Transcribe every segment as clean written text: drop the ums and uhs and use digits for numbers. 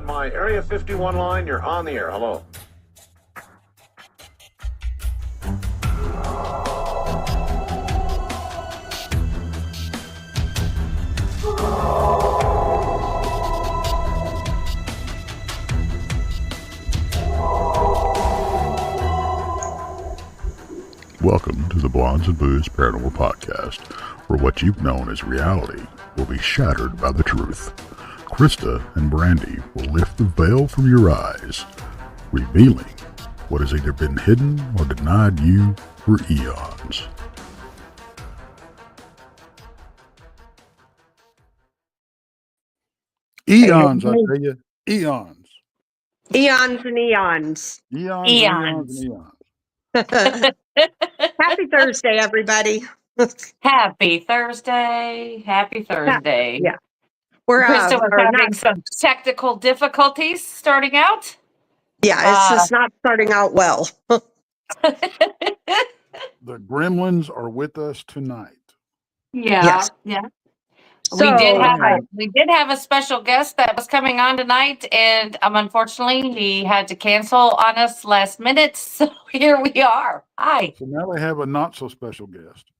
on my Area 51 line. You're on the air. Hello. Welcome to the Blondes and Booze Paranormal Podcast, where what you've known as reality will be shattered by the truth. Krista and Brandy will lift the veil from your eyes, revealing what has either been hidden or denied you for eons. Eons, I tell you. Eons. Eons and eons. Eons and eons. Happy Thursday, everybody. Happy Thursday. Happy Thursday. Yeah. We're Krista was having some technical difficulties starting out. Yeah, it's just not starting out well. The gremlins are with us tonight. Yeah. Yes. Yeah. So, we did have a special guest that was coming on tonight, and unfortunately he had to cancel on us last minute. So here we are. Hi. So now they have a not so special guest.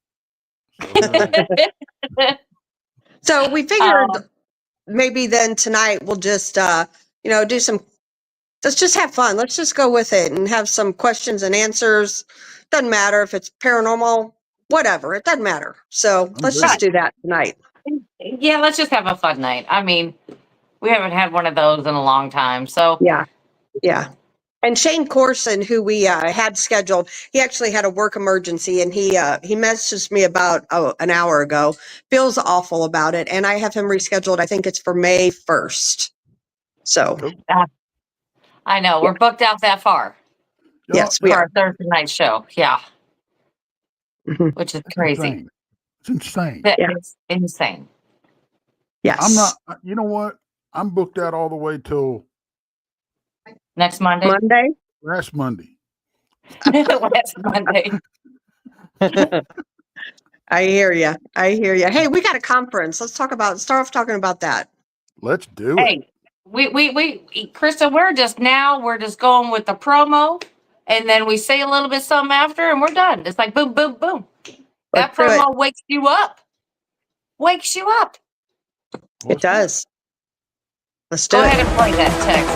So we figured maybe then tonight we'll just do some. Let's just have fun. Let's just go with it and have some questions and answers. Doesn't matter if it's paranormal, whatever. It doesn't matter. So let's just do that tonight. Yeah, let's just have a fun night. I mean, we haven't had one of those in a long time. So Yeah. And Shane Corson, who we had scheduled, he actually had a work emergency, and he messaged me about an hour ago. Feels awful about it, and I have him rescheduled. I think it's for May 1st. So I know we're booked out that far. yes, we for are. our Thursday night show. Yeah, which is crazy. Insane. It's insane. It's insane. Yes, I'm not. You know what? I'm booked out all the way till Next Monday. last Monday. Last Monday. I hear you. Hey, we got a conference. Let's start off talking about that. Let's do it. Hey, we Krista, we're just going with the promo, and then we say a little bit something after, and we're done. It's like boom, boom, boom. That promo wakes you up. It does. Let's do Go it. ahead and play that text.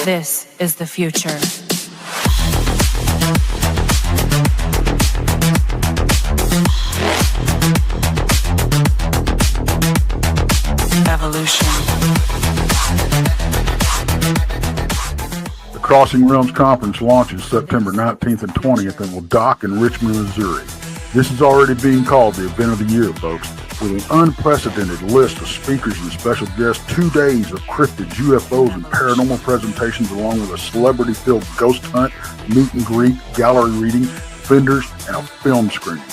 This is the future. Evolution. The Crossing Realms Conference launches September 19th and 20th and will dock in Richmond, Missouri. This is already being called the event of the year, folks, with an unprecedented list of speakers and special guests, 2 days of cryptids, UFOs, and paranormal presentations, along with a celebrity-filled ghost hunt, meet and greet, gallery reading, vendors, and a film screening.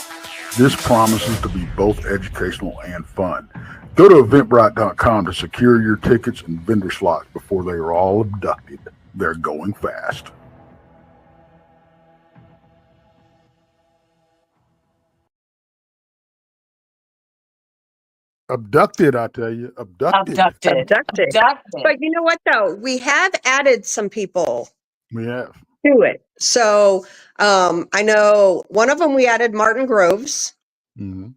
This promises to be both educational and fun. Go to Eventbrite.com to secure your tickets and vendor slots before they are all abducted. They're going fast. Abducted, I tell you. Abducted. But you know what, though? We have added some people We have. to it. So I know one of them we added Martin Groves. Mm-hmm.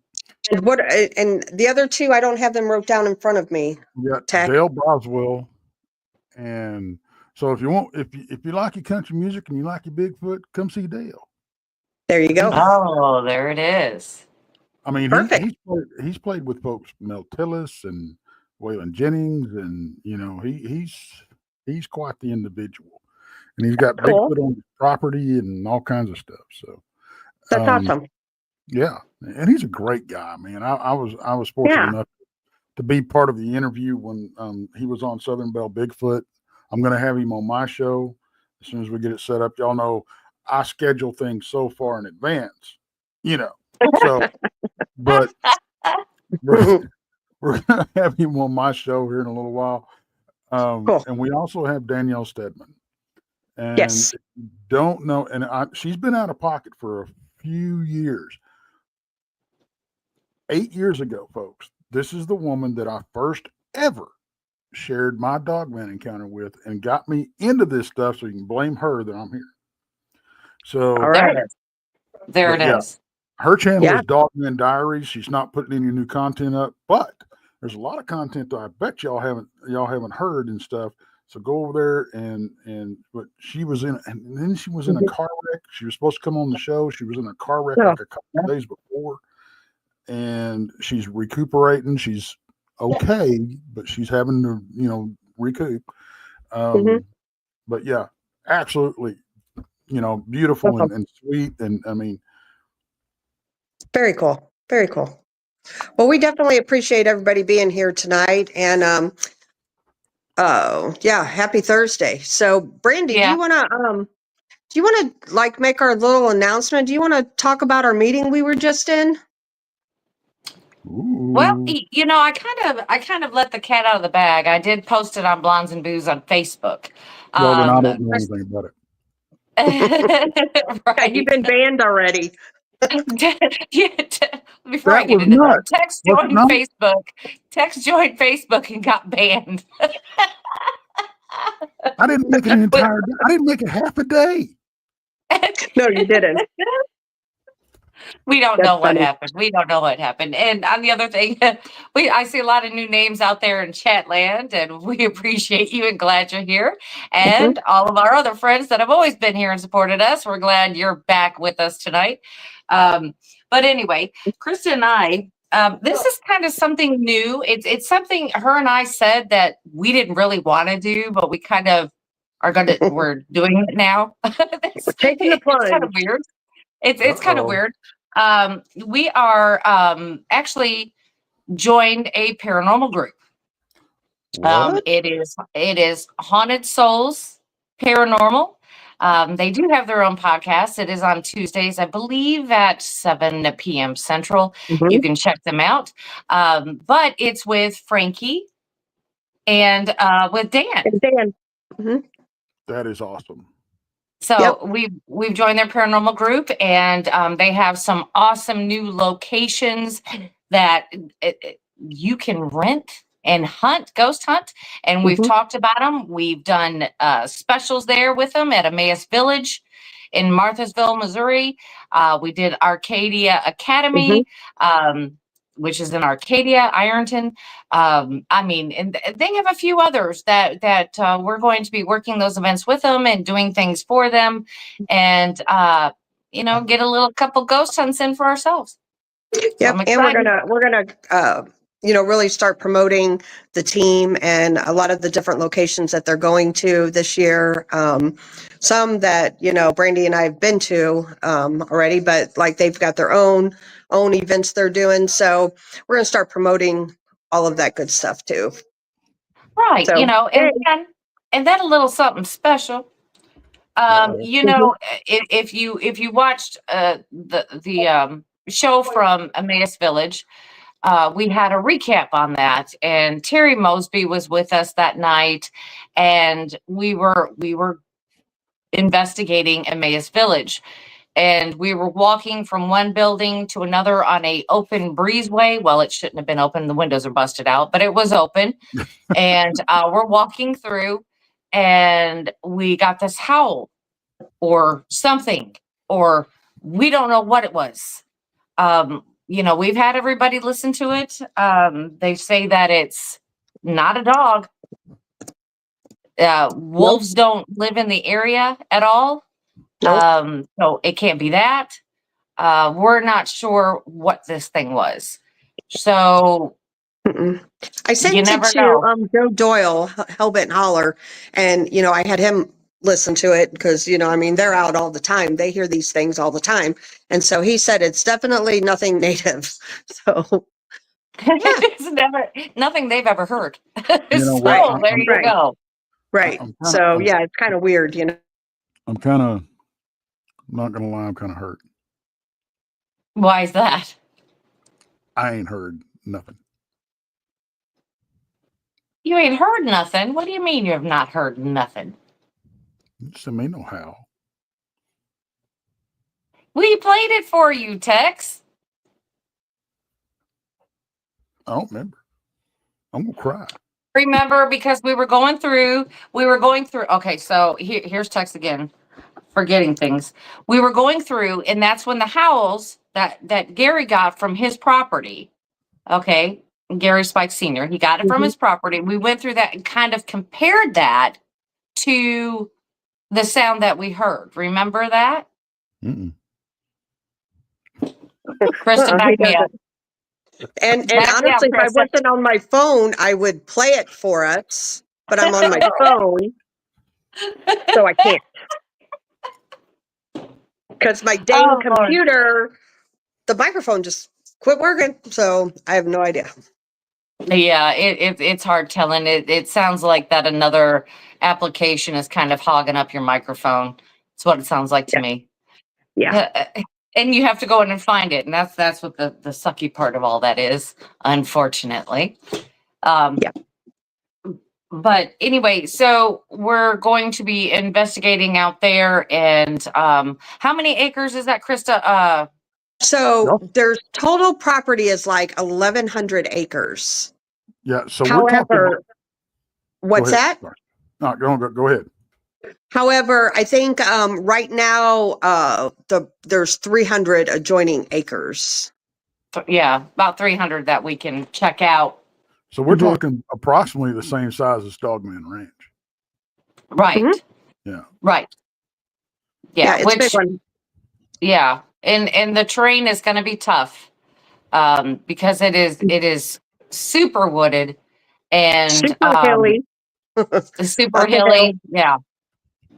And the other two, I don't have them wrote down in front of me. We got Dale Boswell. And so if you like your country music and you like your Bigfoot, come see Dale. There you go. Oh, there it is. I mean, Perfect. he's played with folks, Mel Tillis and Waylon Jennings, and he's quite the individual. And he's got Cool. Bigfoot on his property and all kinds of stuff. So That's awesome. yeah, and he's a great guy, man. I was fortunate enough to be part of the interview when he was on Southern Belle Bigfoot. I'm going to have him on my show as soon as we get it set up. Y'all know I schedule things so far in advance, So, but we're going to have him on my show here in a little while. Cool. And we also have Danielle Stedman. And Yes. don't know, and she's been out of pocket for a few years. 8 years ago, folks, This is the woman that I first ever shared my dogman encounter with and got me into this stuff, so you can blame her that I'm here. So All There right. it is. There it yeah, is. her channel Yeah. is Dogman Diaries. She's not putting any new content up, but there's a lot of content that I bet y'all haven't heard and stuff. So go over there but she was in, and then she was in a car wreck. She was supposed to come on the show. She was in a car wreck Oh. like a couple of days before, and she's recuperating. She's okay, but she's having to, recoup. But yeah, absolutely, beautiful Awesome. and sweet. And I mean, Very cool. Very cool. Well, we definitely appreciate everybody being here tonight. And yeah, happy Thursday. So Brandy, Yeah. do you wanna like make our little announcement? Do you want to talk about our meeting we were just in? Well, ooh, I kind of let the cat out of the bag. I did post it on Blondes and Booze on Facebook. well, then I don't know Chris- anything about it. Yeah, you've right. been banned already. Before I That get was into that, nuts. Was it not? Text joined Facebook and got banned. I didn't make it an entire day. I didn't make it half a day. No, you didn't. We don't That's know what funny. happened. We don't know what happened. And on the other thing, I see a lot of new names out there in chat land, and we appreciate you and glad you're here. And all of our other friends that have always been here and supported us, we're glad you're back with us tonight. But anyway, Krista and I, this is kind of something new. It's something her and I said that we didn't really want to do, but we kind of we're doing it now. We're taking the It's kind of plunge. weird. It's kind of Uh-oh. weird. We are actually joined a paranormal group. What? It is Haunted Souls Paranormal. They do have their own podcast. It is on Tuesdays, I believe, at 7 p.m. Central. You can check them out. But it's with Frankie and with Dan. And Dan. That is awesome. So Yep. we've joined their paranormal group, and they have some awesome new locations that you can rent and ghost hunt. And we've talked about them. We've done specials there with them at Emmaus Village in Marthasville, Missouri. We did Arcadia Academy, which is in Arcadia, Ironton. And they have a few others that we're going to be working those events with them and doing things for them, and get a couple ghost hunts in for ourselves. Yep. So I'm And we're excited. gonna really start promoting the team and a lot of the different locations that they're going to this year. Some that Brandy and I have been to already, but like they've got their own events they're doing. So we're gonna start promoting all of that good stuff too. Right, So and then a little something special. If you watched the show from Emmaus Village, we had a recap on that, and Terry Mosby was with us that night, and we were investigating Emmaus Village. And we were walking from one building to another on a open breezeway. Well, it shouldn't have been open. The windows are busted out, but it was open. And we're walking through, and we got this howl or something, or we don't know what it was. We've had everybody listen to it. They say that it's not a dog. Wolves don't live in the area at all. So it can't be that. We're not sure what this thing was. So I sent you it never to know. Joe Doyle, Hellbent Holler, and I had him listen to it because they're out all the time. They hear these things all the time, and so he said it's definitely nothing native. So It's never nothing they've ever heard. You know what? So there you go. right. So yeah, it's kind of weird, I'm kind of not gonna lie. I'm kind of hurt. Why is that? I ain't heard nothing. You ain't heard nothing. What do you mean you have not heard nothing? Send me no how. We played it for you, Tex. I don't remember. I'm gonna cry. Remember, because we were going through. Okay, so here's text again. Forgetting things. We were going through, and that's when the howls that Gary got from his property. Okay, Gary Spike Sr. He got it from his property. We went through that and kind of compared that to the sound that we heard. Remember that? Mm-mm. Krista, back me up. And Back me up, honestly, if I Krista. wasn't on my phone, I would play it for us, but I'm on my phone, so I can't. Because my dang Oh, Lord. computer, the microphone just quit working, so I have no idea. Yeah, it's hard telling. It sounds like that another application is kind of hogging up your microphone. That's what it sounds like to me. Yeah. And you have to go in and find it, and that's what the sucky part of all that is, unfortunately. Yeah. But anyway, so we're going to be investigating out there, and how many acres is that, Krista? So there's total property is like 1,100 acres. Yeah. So we're talking. However, what's that? Sorry. No, go ahead. However, I think right now there's 300 adjoining acres. Yeah, about 300 that we can check out. So we're talking approximately the same size as Dogman Ranch. Right. Yeah. Right. Yeah. It's a big one. Yeah. And the terrain is going to be tough because it is super wooded and Super hilly. super hilly. Yeah.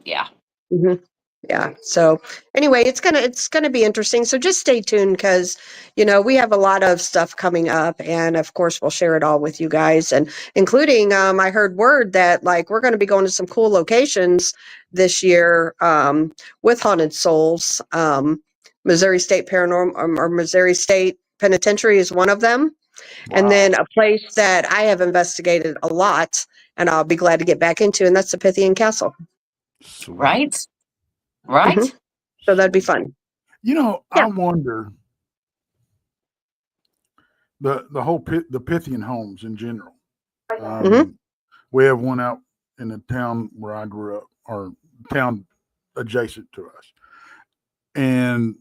Yeah. Mm-hmm. Yeah. So anyway, it's gonna be interesting. So just stay tuned because we have a lot of stuff coming up, and of course we'll share it all with you guys, and including I heard word that like we're going to be going to some cool locations this year with Haunted Souls. Missouri State Paranormal or Missouri State Penitentiary is one of them, and then a place that I have investigated a lot, and I'll be glad to get back into, and that's the Pythian Castle. Sweet. Right. Right. Mm-hmm. So that'd be fun. I wonder the whole the Pythian homes in general. We have one out in the town where I grew up, or town adjacent to us, and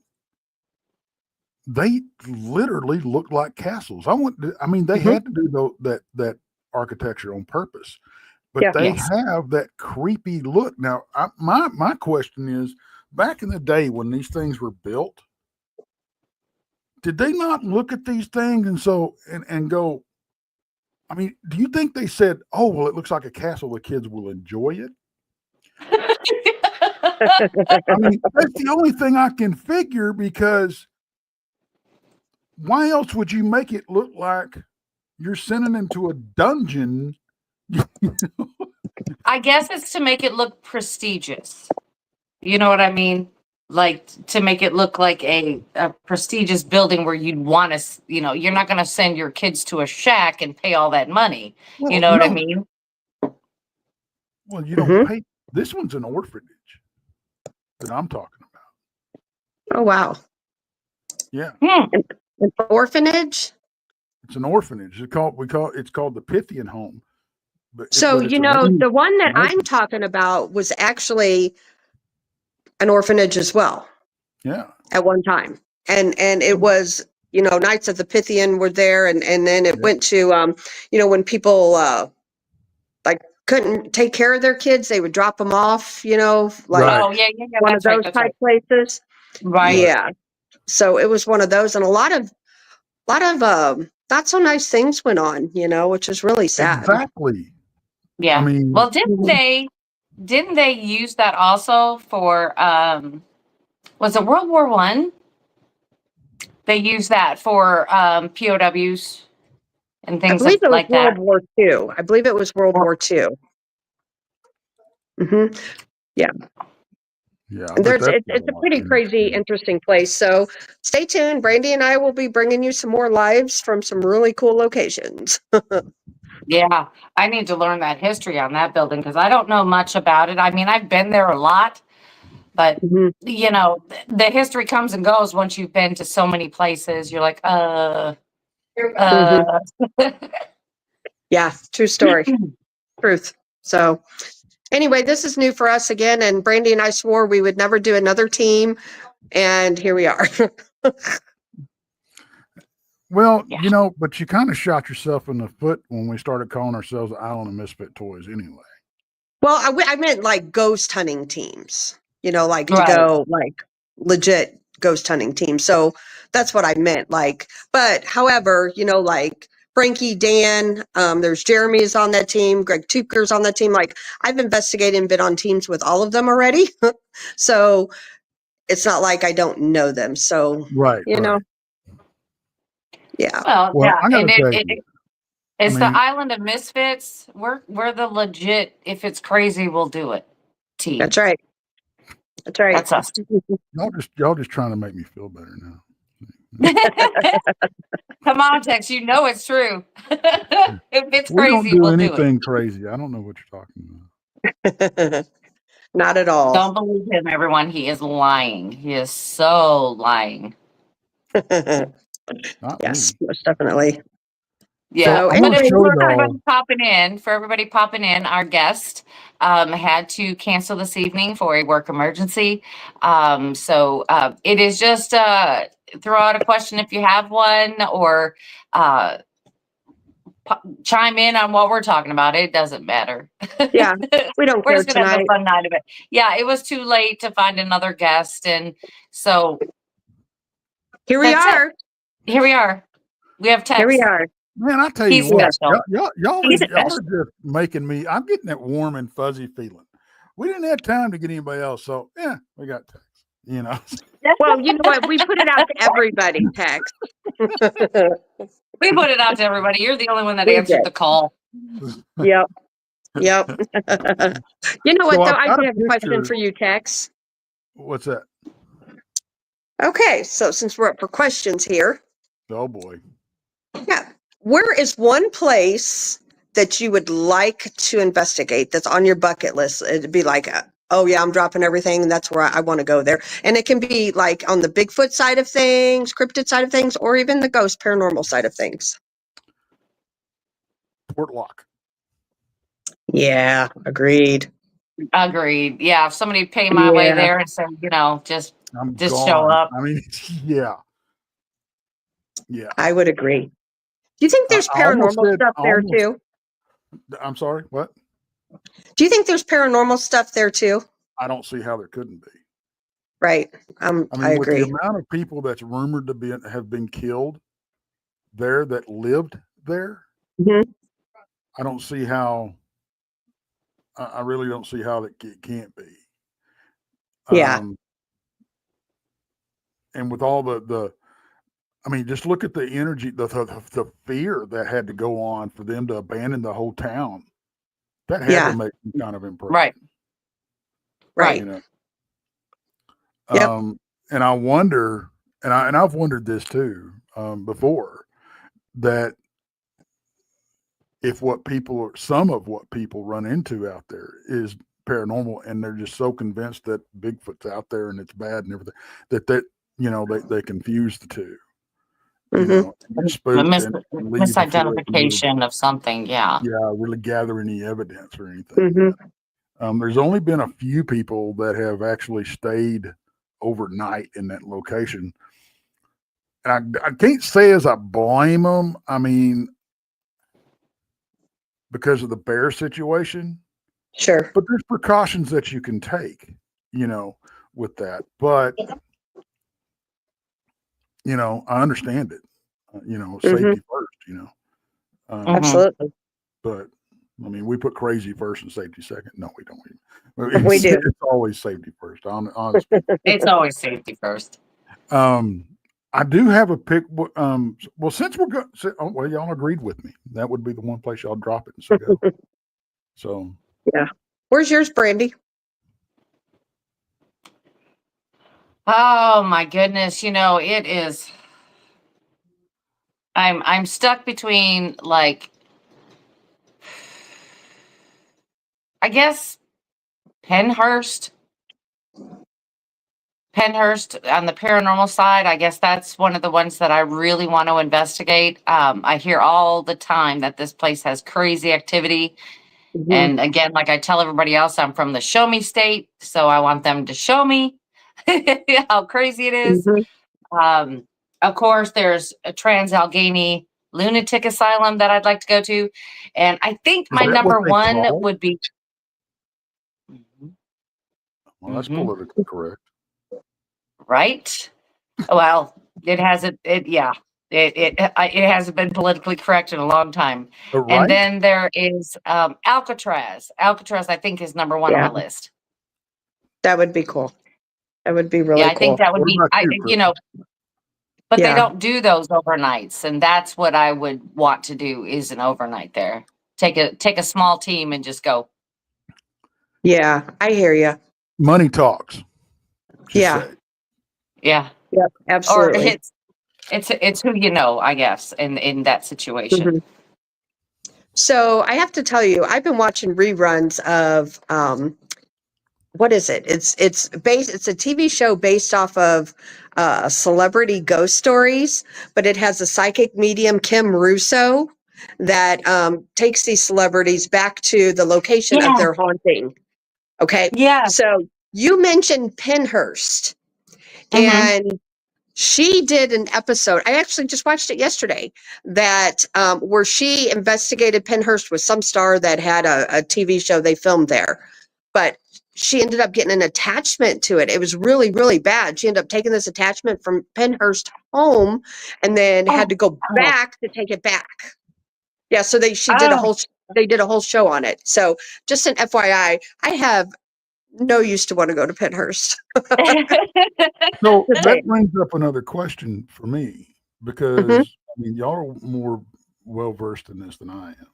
they literally look like castles. They had to do that architecture on purpose, but they have that creepy look. Now, my question is, back in the day when these things were built, did they not look at these things and go? I mean, do you think they said, "Oh, well, it looks like a castle. The kids will enjoy it"? I mean, that's the only thing I can figure, because why else would you make it look like you're sending them to a dungeon? I guess it's to make it look prestigious. You know what I mean? Like to make it look like a prestigious building where you'd want to, you're not going to send your kids to a shack and pay all that money. Well, you know what I mean? Well, you don't pay. This one's an orphanage that I'm talking about. Oh, wow. Yeah. An orphanage? It's an orphanage. It's called the Pythian home. So, the one that I'm talking about was actually an orphanage as well. Yeah. At one time. And it was, Knights of the Pythian were there, and then it went to when people couldn't take care of their kids, they would drop them off, Right. One of those type places. Right. Yeah. So it was one of those, and a lot of not so nice things went on, which is really sad. Exactly. Yeah. I mean, well, didn't they use that also for was it World War I? They used that for POWs and things like that. I believe it was World War II. I believe it was World War II. Mm-hmm. Yeah. Yeah. And it's a pretty crazy, interesting place. So stay tuned. Brandy and I will be bringing you some more lives from some really cool locations. Yeah, I need to learn that history on that building because I don't know much about it. I mean, I've been there a lot, but the history comes and goes once you've been to so many places. You're like, Uh, Yeah, true story. Truth. So anyway, this is new for us again, and Brandy and I swore we would never do another team, and here we are. Well, Yeah. but you kind of shot yourself in the foot when we started calling ourselves the Island of Misfit Toys anyway. Well, I meant like ghost hunting teams, like to Right. go like legit ghost hunting teams. So that's what I meant. Like, but however, like Frankie, Dan, there's Jeremy's on that team, Greg Tuker's on that team. Like, I've investigated and been on teams with all of them already. So it's not like I don't know them. So, Right. Right. yeah. Well, Well, yeah, I got and to tell you, it's the I mean, Island of Misfits. We're the legit. If it's crazy, we'll do it. Team. That's right. That's right. That's us. y'all just trying to make me feel better now. Come on, Tex. You know it's true. If it's We don't crazy, do we'll do it. anything crazy. I don't know what you're talking about. Not at all. Don't believe him, everyone. He is lying. He is so lying. Not Yes, me. most definitely. Yeah, So I but want to anyway, show for y'all. everybody popping in, our guest had to cancel this evening for a work emergency. So it is just throw out a question if you have one, or chime in on what we're talking about. It doesn't matter. yeah, we don't We're care just gonna have a tonight. fun night of it. Yeah, it was too late to find another guest, and so Here we that's it. are. Here we are. We have Here we Tex. are. Man, I tell He's you what, special. y'all He's are special. just making me. I'm getting that warm and fuzzy feeling. We didn't have time to get anybody else, so yeah, we got Tex. Well, you know what? We put it out to everybody, Tex. We put it out to everybody. You're the only one that We answered did. the call. Yep. Yep. You know what, So though? I've I got do a have a question picture. for you, Tex. What's that? Okay, so since we're up for questions here, Oh boy. yeah, where is one place that you would like to investigate that's on your bucket list? It'd be like, oh yeah, I'm dropping everything, and that's where I want to go there. And it can be like on the Bigfoot side of things, cryptid side of things, or even the ghost paranormal side of things. Portlock. Yeah, agreed. Agreed. Yeah, if somebody paid my way there and said, just I'm show gone. up. I mean, yeah. Yeah. I would agree. Do you think there's I almost paranormal said stuff there too? I'm sorry, what? Do you think there's paranormal stuff there too? I don't see how there couldn't be. Right. I I mean, with the agree. amount of people that's rumored to have been killed there that lived there, Mhm. I don't see how. I really don't see how it can't be. Yeah. And with all the I mean, just look at the energy, the fear that had to go on for them to abandon the whole town. That had to make some kind of impression. Right. Right. Yep. Yep. And I wonder, and I've wondered this too before, that if some of what people run into out there is paranormal, and they're just so convinced that Bigfoot's out there and it's bad and everything, that they confuse the two. Mhm. Get spooked and leave before they can Misidentification of something. Yeah. really gather any evidence or anything. Mhm. There's only been a few people that have actually stayed overnight in that location. And I can't say as I blame them. I mean, because of the bear situation, Sure. but there's precautions that you can take, with that. But, I understand it, safety first, Absolutely. but I mean, we put crazy first and safety second. No, we don't. We do. It's always safety first. Honestly. It's always safety first. I do have a pick. Well, since we're going, y'all agreed with me. That would be the one place y'all drop it and say go. So Yeah. Where's yours, Brandy? Oh my goodness. It is. I'm stuck between, like, I guess Penhurst Penhurst on the paranormal side, I guess that's one of the ones that I really want to investigate. I hear all the time that this place has crazy activity. Mhm. And again, like I tell everybody else, I'm from the show me state. So I want them to show me how crazy it is. Mhm. Of course, there's a Trans-Allegheny Lunatic Asylum that I'd like to go to. And I think Is my that number what they one call? would be. Well, that's Mhm. politically correct. Right? Well, it hasn't. It hasn't been politically correct in a long time. And Right? then there is Alcatraz. Alcatraz, I think, is number one on Yeah, my list. that would be cool. That would be really Yeah, I think cool. that would What be. about you, Chris? But they Yeah. don't do those overnights, and that's what I would want to do is an overnight there. Take a small team and just go. Yeah, I hear you. Money talks. Just Yeah. say. Yeah, Yep, or absolutely. it's who you know, I guess, in that situation. Mhm. So I have to tell you, I've been watching reruns of what is it? It's a TV show based off of celebrity ghost stories, but it has a psychic medium, Kim Russo, that takes these celebrities back to the location of Yeah, their haunting. Okay. yeah. So you mentioned Penhurst, Mm-hmm. and she did an episode. I actually just watched it yesterday. That where she investigated Penhurst with some star that had a TV show they filmed there, but she ended up getting an attachment to it. It was really, really bad. She ended up taking this attachment from Penhurst home, and then had Oh, to go oh, back to take it back. Yeah, so she did a oh. whole. They did a whole show on it. So just an FYI, I have no use to want to go to Penhurst. So Just that saying. brings up another question for me because Mhm. I mean y'all are more well versed in this than I am.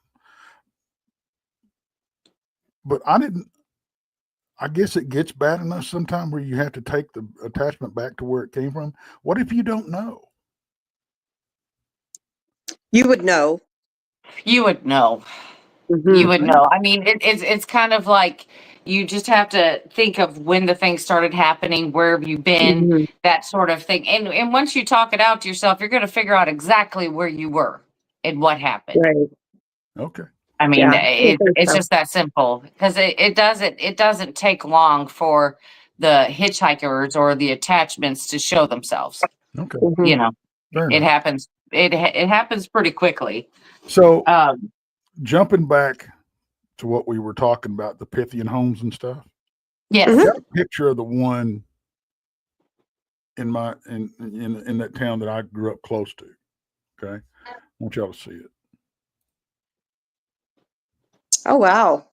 But I guess it gets bad enough sometime where you have to take the attachment back to where it came from. What if you don't know? You would know. You would know. Mhm. You would know. I mean, it's kind of like you just have to think of when the thing started happening, where have you been, Mhm. that sort of thing. And once you talk it out to yourself, you're going to figure out exactly where you were and what happened. Right. Okay. I mean, Yeah, I think it's so. just that simple because it doesn't take long for the hitchhikers or the attachments to show themselves. Okay. Mhm. You know, Fair it enough. happens. It happens pretty quickly. So Um, jumping back to what we were talking about, the Pythian homes and stuff. yes. I got a picture of the one in my in that town that I grew up close to. Okay. I want y'all to see it. Oh wow.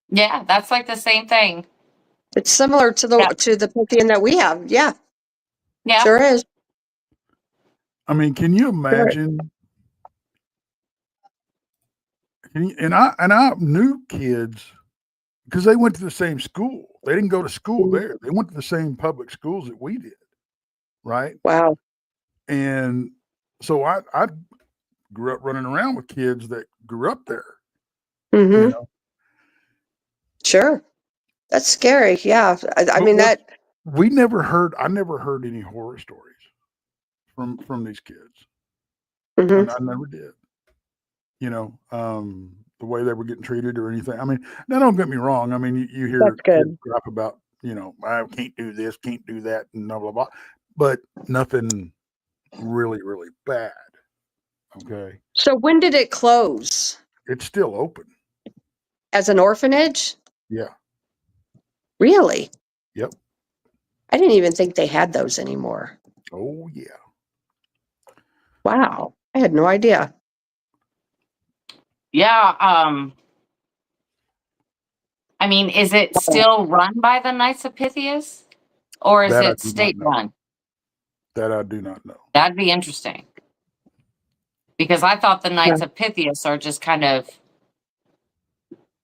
Yeah, that's like the same thing. It's similar to Yeah. the Pythian that we have. Yeah, Yeah. sure is. I mean, can you imagine? And I knew kids because they went to the same school. They didn't go to school there. They went to the same public schools that we did, right? Wow. And so I grew up running around with kids that grew up there. Hmm. You know, Sure. That's scary. Yeah. I but mean that. I never heard any horror stories from these kids. Mhm. I never did. You know, the way they were getting treated or anything. I mean, now don't get me wrong. I mean, you hear That's good. kids crap about, you know, I can't do this, can't do that, and blah blah blah. But nothing really, really bad. Okay. So when did it close? It's still open. As an orphanage? Yeah. Really? Yep. I didn't even think they had those anymore. Oh yeah. Wow. I had no idea. Yeah. I mean, is it still run by the Knights of Pythias or is That I it do not state know. run? That I do not know. That'd be interesting. Because I thought the Knights Yeah. of Pythias are just kind of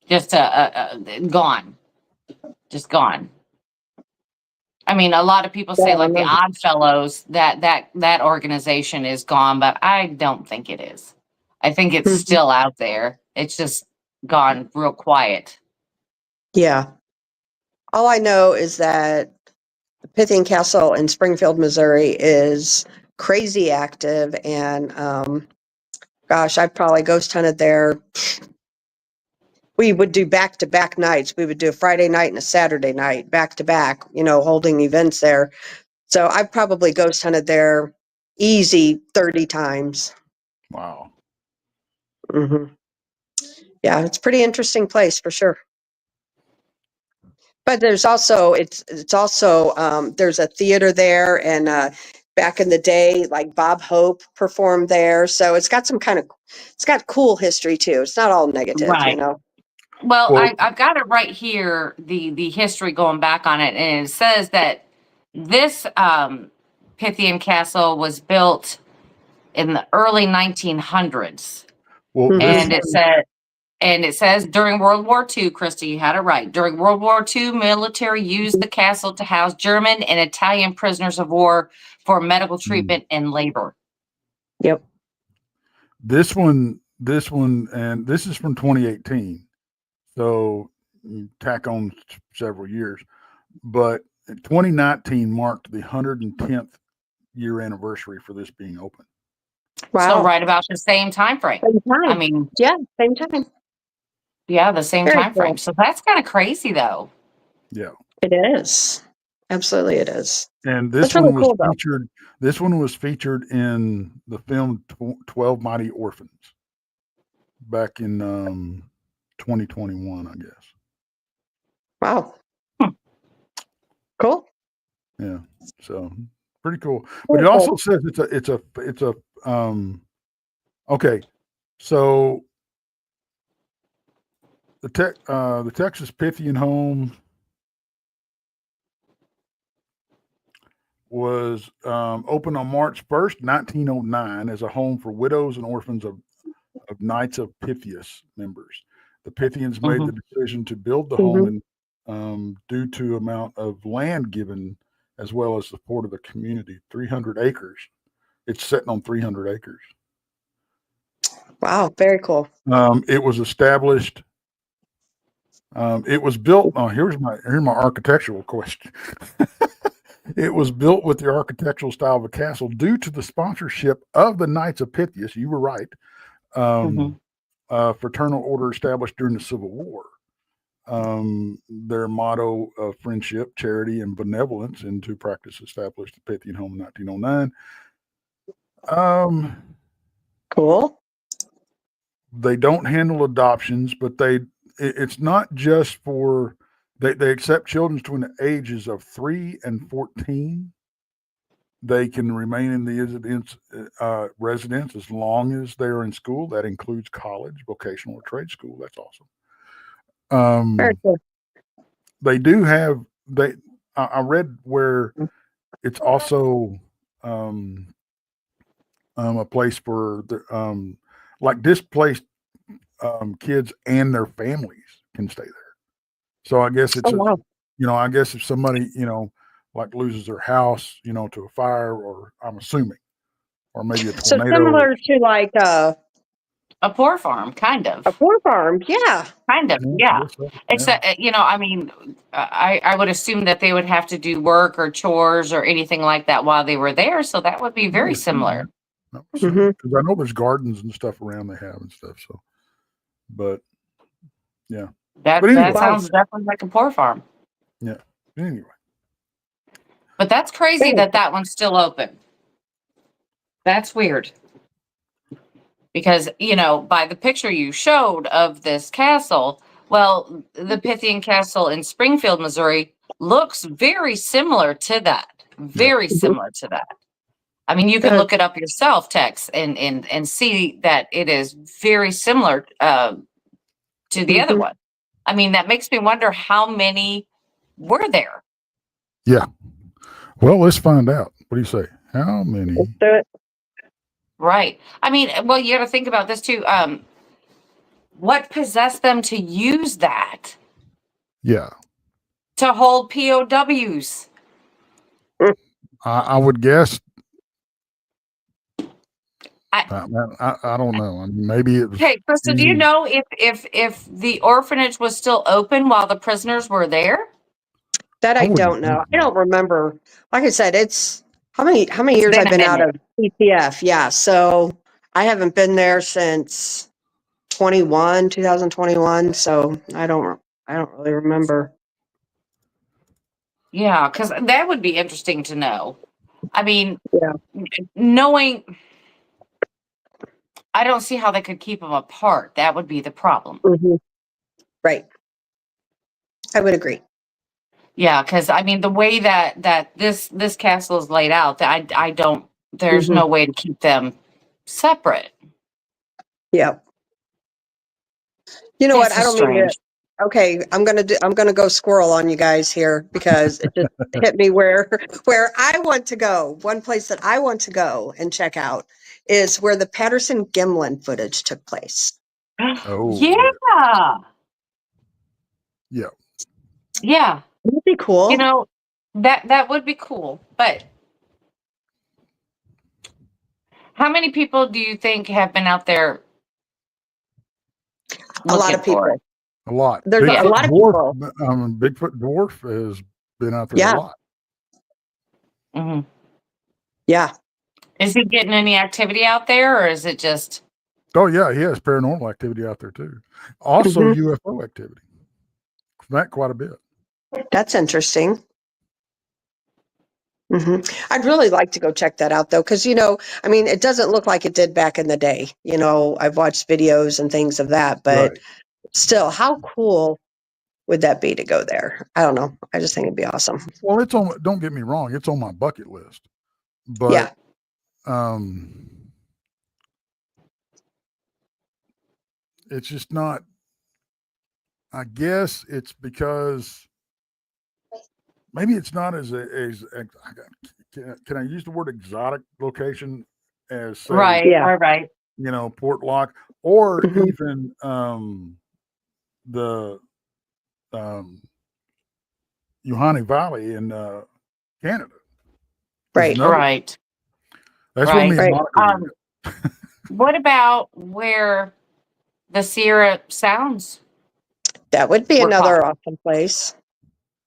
just gone. Just gone. I mean, a lot of people say Yeah, I like the know. Odd Fellows, that organization is gone, but I don't think it is. I think it's Mhm. still out there. It's just gone real quiet. Yeah. All I know is that Pythian Castle in Springfield, Missouri is crazy active, and gosh, I probably ghost hunted there. We would do back-to-back nights. We would do a Friday night and a Saturday night back-to-back, holding events there. So I've probably ghost hunted there easy 30 times. Wow. Hmm. Yeah, it's a pretty interesting place for sure. But there's also it's also there's a theater there, and back in the day, like Bob Hope performed there. So it's got it's got cool history too. It's not all negative, Right. Well, Well- I've got it right here, the history going back on it, and it says that this Pythian Castle was built in the early 1900s, Well, Mhm. this and it says during World War II, Christy, you had it right. During World War II, military used the castle to house German and Italian prisoners of war for medical treatment and labor. Yep. this one, and this is from 2018. So you tack on several years, but 2019 marked the 110th year anniversary for this being open. Wow. So right about the same time frame. Same time. I mean, Yeah, same time. yeah, the same Very time frame. cool. So that's kind of crazy, though. Yeah. It is. Absolutely, it is. And this That's really one was cool, though. featured. This one was featured in the film 12 Mighty Orphans back in 2021, I guess. Wow. Cool. Yeah. So pretty cool. But it also says it's a okay. So the Texas Pythian home was opened on March 1st, 1909 as a home for widows and orphans of Knights of Pythias members. The Pythians made the decision to build the home due to amount of land given as well as support of the community, 300 acres. It's sitting on 300 acres. Wow. Very cool. It was established. It was built. Oh, here's my architectural question. It was built with the architectural style of a castle due to the sponsorship of the Knights of Pythias. You were right. Fraternal order established during the Civil War. Their motto of friendship, charity, and benevolence into practice established the Pythian home in 1909. Cool. They don't handle adoptions, but it's not just for they accept children between the ages of 3 and 14. They can remain in the residence as long as they're in school. That includes college, vocational, or trade school. That's awesome. Very cool. They do have I read where it's also a place for the like displaced kids and their families can stay there. So I guess it's wow. I guess if somebody like loses their house to a fire, or I'm assuming, or maybe a So tornado. similar to like A poor farm, kind of. a poor farm. Yeah. Kind of, Yeah, I yeah. guess so, yeah. Except, I mean, I would assume that they would have to do work or chores or anything like that while they were there. So that would be very similar. Because I know there's gardens and stuff around they have and stuff. So, but yeah. That But anyway. sounds definitely like a poor farm. Yeah. Anyway. But that's crazy that one's still open. That's weird. Because, by the picture you showed of this castle, well, the Pythian Castle in Springfield, Missouri looks very similar to that. Very similar to that. I mean, you can look it up yourself, Tex, and see that it is very similar to the other one. I mean, that makes me wonder how many were there. Yeah. Well, let's find out. What do you say? How many? Let's do it. Right. I mean, well, you got to think about this too. What possessed them to use that? Yeah. To hold POWs. I would guess. I don't know. I mean, maybe it was. Okay, Krista, do you know if the orphanage was still open while the prisoners were there? That I wouldn't don't know. think I don't remember. Like I said, it's how many years been I've a been out minute. of PTF. Yeah. So I haven't been there since 2021. So I don't really remember. Yeah, because that would be interesting to know. I mean, Yeah. knowing, I don't see how they could keep them apart. That would be the problem. Mhm. Right. I would agree. Yeah, because I mean, the way that this castle is laid out, that I don't. There's Mhm. no way to keep them separate. Yeah. You know what? This I is don't mean to. strange. Okay, I'm gonna go squirrel on you guys here because it just hit me where I want to go. One place that I want to go and check out is where the Patterson Gimlin footage took place. Oh, Yeah, yeah. yeah. That'd be cool. That would be cool. But how many people do you think have been out there A lot looking of for people. it? A lot. There's a lot of people. Bigfoot dwarf has been out there Yeah. a lot. Hmm. Yeah. Is he getting any activity out there, or is it just? Oh yeah, he has paranormal activity out there too. Also Mhm. UFO activity. That quite a bit. That's interesting. I'd really like to go check that out though, because I mean, it doesn't look like it did back in the day. I've watched videos and things of that, but Right. still, how cool would that be to go there? I don't know. I just think it'd be awesome. Well, don't get me wrong, it's on my bucket list. Yeah. But it's just not. I guess it's because maybe it's not as can I use the word exotic location as say Right, Yeah. right. Port Lock or Mhm. even the Yuhani Valley in Canada. There's Right. another. Right, That's where me right. and Right. Monica went. What about where the Sierra Sounds That would be were caught? another awesome place.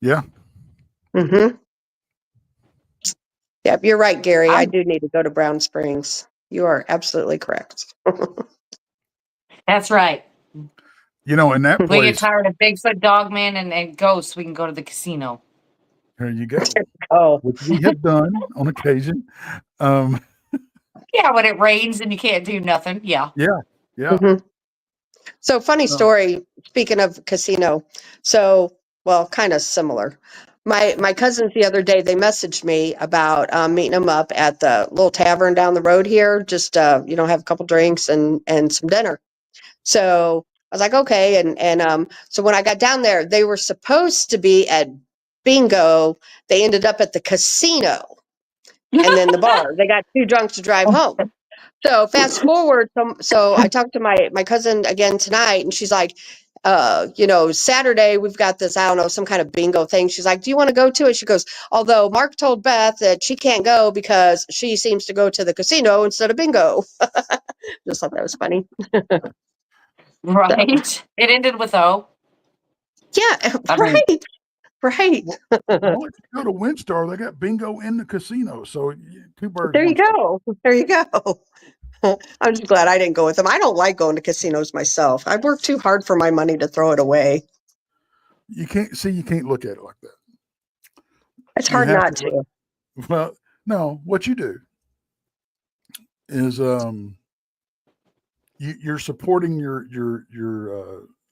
Yeah. Mm-hmm. Yep, you're right, Gary. I I'm, do need to go to Brown Springs. You are absolutely correct. that's right. In that We get place, tired of Bigfoot, Dogman, and ghosts. We can go to the casino. there you go, Oh, which we have done on occasion. Um, Yeah, when it rains and you can't do nothing. Yeah. yeah, yeah. mhm. So funny Uh, story. Speaking of casino, so well, kind of similar. My cousins the other day they messaged me about meeting them up at the little tavern down the road here. Just have a couple drinks and some dinner. So I was like, okay, and so when I got down there, they were supposed to be at bingo. They ended up at the casino and then the bar. They got too drunk to drive home. So fast forward, so I talked to my cousin again tonight, and she's like, Saturday we've got this, I don't know, some kind of bingo thing. She's like, do you want to go to it? She goes, although Mark told Beth that she can't go because she seems to go to the casino instead of bingo. Just thought that was funny. So, Right. It ended with O. yeah, I mean, right. well, if you go to Windstar, they got bingo in the casino, so two birds, There you one stone. go. There you go. I'm just glad I didn't go with them. I don't like going to casinos myself. I've worked too hard for my money to throw it away. You can't look at it like that. It's You hard have not to. to. Well, no, what you do is you're supporting your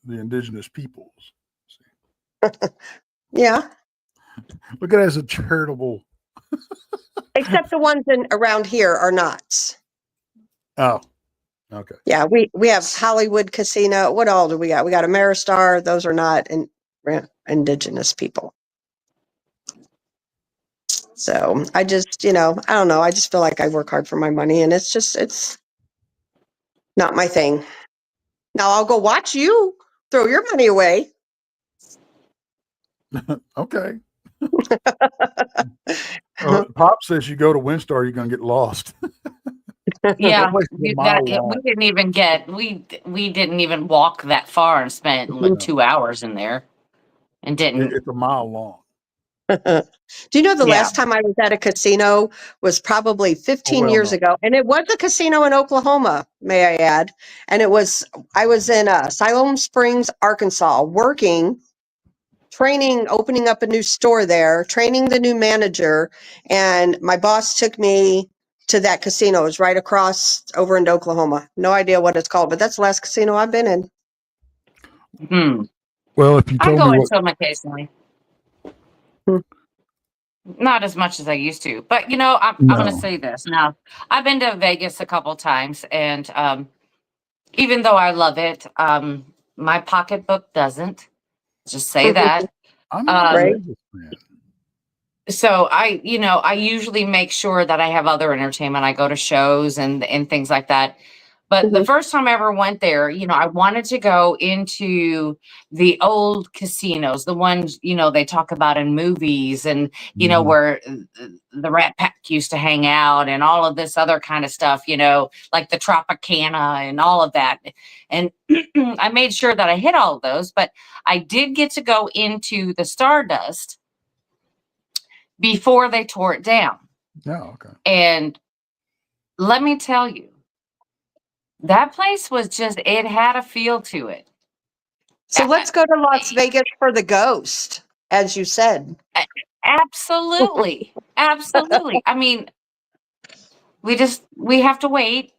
the indigenous peoples. Yeah. Look at it as a charitable. Except the ones around here are not. Oh, okay. Yeah, we have Hollywood Casino. What all do we got? We got Ameristar. Those are not indigenous people. So I just, I don't know. I just feel like I work hard for my money, and it's not my thing. Now I'll go watch you throw your money away. Okay. Pop says you go to Windstar, you're gonna get lost. yeah, place is a we mile long. we didn't even walk that far and spent No. 2 hours in there and didn't. It's a mile long. Do you know the Yeah. last time I was at a casino was probably 15 years ago, and it was a casino in Oklahoma, may I add. And I was in Siloam Springs, Arkansas, working, training, opening up a new store there, training the new manager, and my boss took me to that casino. It was right across over in Oklahoma. No idea what it's called, but that's the last casino I've been in. Hmm. Well, if you I told go me into them occasionally. Hmm. Not as much as I used to, but I'm going to No. say this now. I've been to Vegas a couple times, and even though I love it, my pocketbook doesn't. Just say that. I'm not a Right. Vegas fan. So I usually make sure that I have other entertainment. I go to shows and things like that. But the Mhm. first time I ever went there, I wanted to go into the old casinos, the ones, they talk about in movies and, Mhm. where the Rat Pack used to hang out and all of this other kind of stuff, like the Tropicana and all of that. And I made sure that I hit all of those, but I did get to go into the Stardust before they tore it down. Yeah, okay. And let me tell you, that place was it had a feel to it. So let's go to Las Vegas for the ghost, as you said. Absolutely. Absolutely. I mean, we have to wait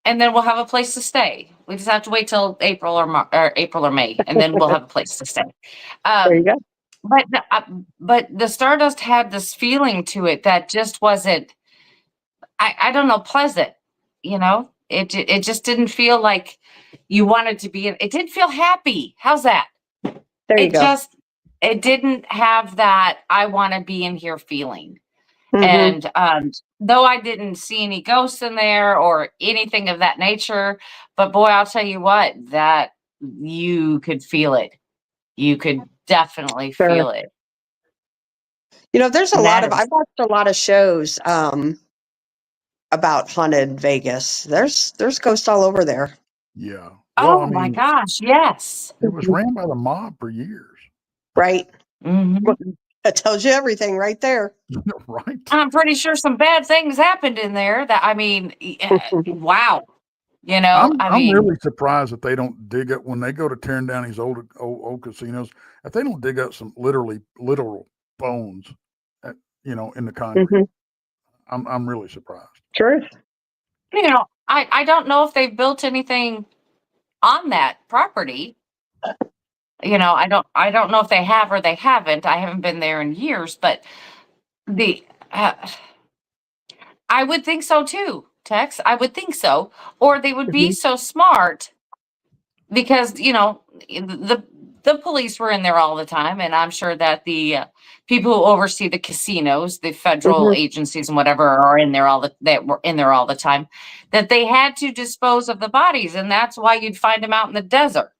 and then we'll have a place to stay. We just have to wait till April or May, and then we'll have a place to stay. There you go. But the Stardust had this feeling to it that just wasn't, I don't know, pleasant. It just didn't feel like you wanted to be in. It didn't feel happy. How's that? There you go. It didn't have that I want to be in here feeling. Mhm. And though I didn't see any ghosts in there or anything of that nature, but boy, I'll tell you what, that you could feel it. You could definitely Sure. feel it. There's a And lot that of, is, I've watched a lot of shows about haunted Vegas. There's ghosts all over there. Yeah. Well, I oh my mean, gosh, yes. it was ran by the mob for years. Right. hmm That tells you everything right there. Right? I'm pretty sure some bad things happened in there that, I mean, wow. I I'm mean, really surprised that they don't dig up when they go to tearing down these old casinos, that they don't dig up some literal bones, in the concrete. Mhm. I'm really surprised. Truth. I don't know if they've built anything on that property. I don't know if they have or they haven't. I haven't been there in years, but the I would think so too, Tex. I would think so. Or they would be Mhm. so smart because, the police were in there all the time, and I'm sure that the people who oversee the casinos, the federal Mhm. agencies and whatever are in there that were in there all the time, that they had to dispose of the bodies, and that's why you'd find them out in the desert.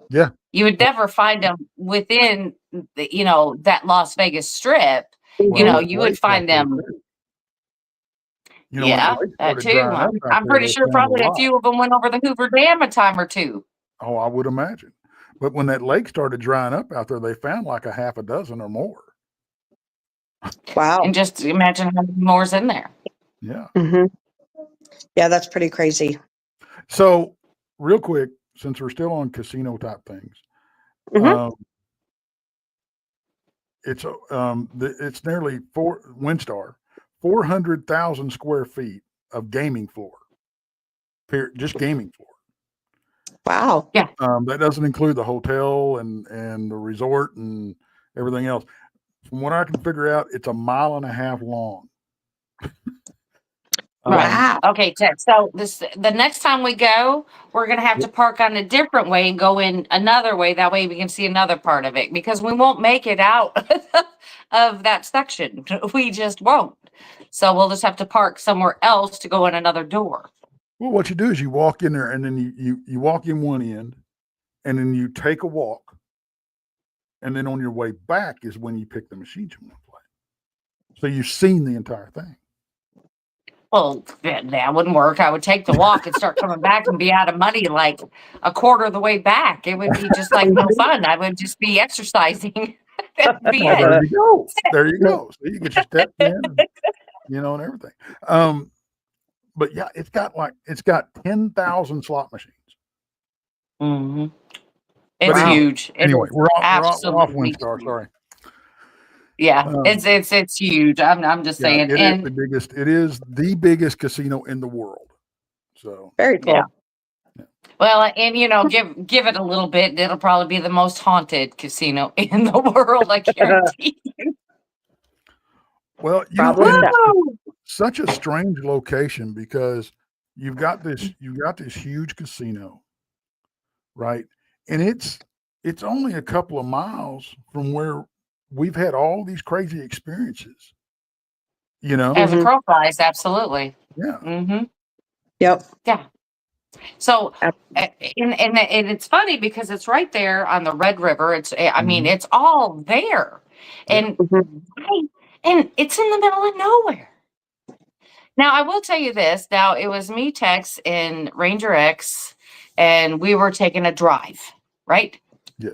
Yeah. You would never find them within that Las Vegas Strip. Well, Mhm. that You would lake back find there them. too. When that Yeah, lake that started too. drying up out I'm there, pretty they sure found a probably a lot. few of them went over the Hoover Dam a time or two. Oh, I would imagine. But when that lake started drying up out there, they found like a half a dozen or more. Wow. And just imagine how many more's in there. Yeah. Mhm. Yeah, that's pretty crazy. So, real quick, since we're still on casino type things, Mhm. um, it's nearly WinStar, 400,000 square feet of gaming floor. Just gaming floor. Wow. Yeah. That doesn't include the hotel and the resort and everything else. From what I can figure out, it's 1.5 miles long. Right. Wow. Okay, Ted. So the next time we go, we're gonna have to park on a different way and go in another way. That way we can see another part of it because we won't make it out of that section. We just won't. So we'll just have to park somewhere else to go in another door. Well, what you do is you walk in there and then you walk in one end and then you take a walk. And then on your way back is when you pick the machines you want to play. So you've seen the entire thing. Well, that wouldn't work. I would take the walk and start coming back and be out of money like a quarter of the way back. It would be just like no fun. I would just be exercising. That'd be Well, it. there you go. There you go. So you get your steps in, and, and everything. But yeah, it's got 10,000 slot machines. Mm-hmm. It's But huge. Anyway, we're off Absolutely WinStar. huge. Sorry. Yeah, it's huge. I'm just saying. It is the biggest. It is the biggest casino in the world. So Very cool. Yeah. Well, and give it a little bit, it'll probably be the most haunted casino in the world. I guarantee you. Well, Probably so. it's such a strange location because you've got this huge casino, right? And it's only a couple of miles from where we've had all these crazy experiences. As a crow flies, absolutely. Yeah. Mm-hmm. Yep. Yeah. So, and it's funny because it's right there on the Red River. I mean, it's all there, and and it's in the middle of nowhere. Now, I will tell you this. Now, it was me, Tex, and Ranger X, and we were taking a drive, right? Yes.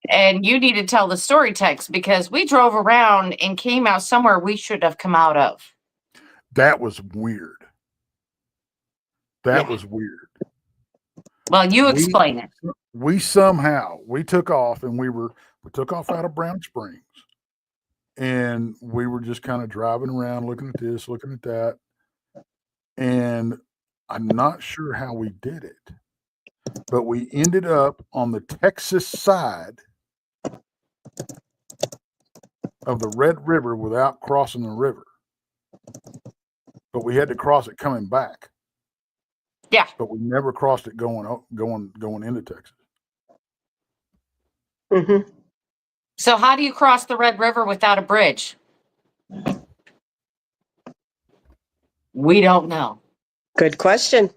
And you need to tell the story, Tex, because we drove around and came out somewhere we should have come out of. That was weird. That was weird. Well, you explain it. We took off, and we took off out of Brown Springs, and we were just kind of driving around, looking at this, looking at that, and I'm not sure how we did it, but we ended up on the Texas side of the Red River without crossing the river, but we had to cross it coming back. Yeah. But we never crossed it going into Texas. Mm-hmm. So how do you cross the Red River without a bridge? We don't know. Good question.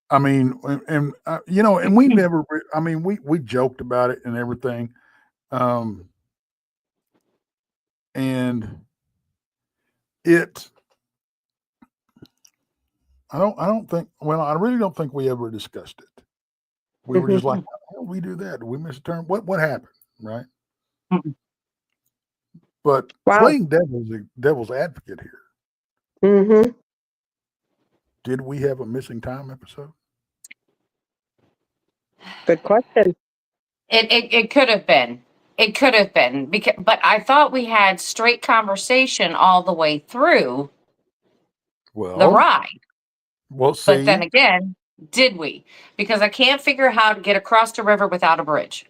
I mean, and we never. I mean, we joked about it and everything, and it. I really don't think we ever discussed it. We were just like, how did we do that? Did we miss a turn? What happened? Right. Mm-mm. But playing devil's advocate here. Mm-hmm. Did we have a missing time episode? Good question. It could have been. It could have been but I thought we had straight conversation all the way through the ride. Well, see, but then again, did we? Because I can't figure how to get across the river without a bridge.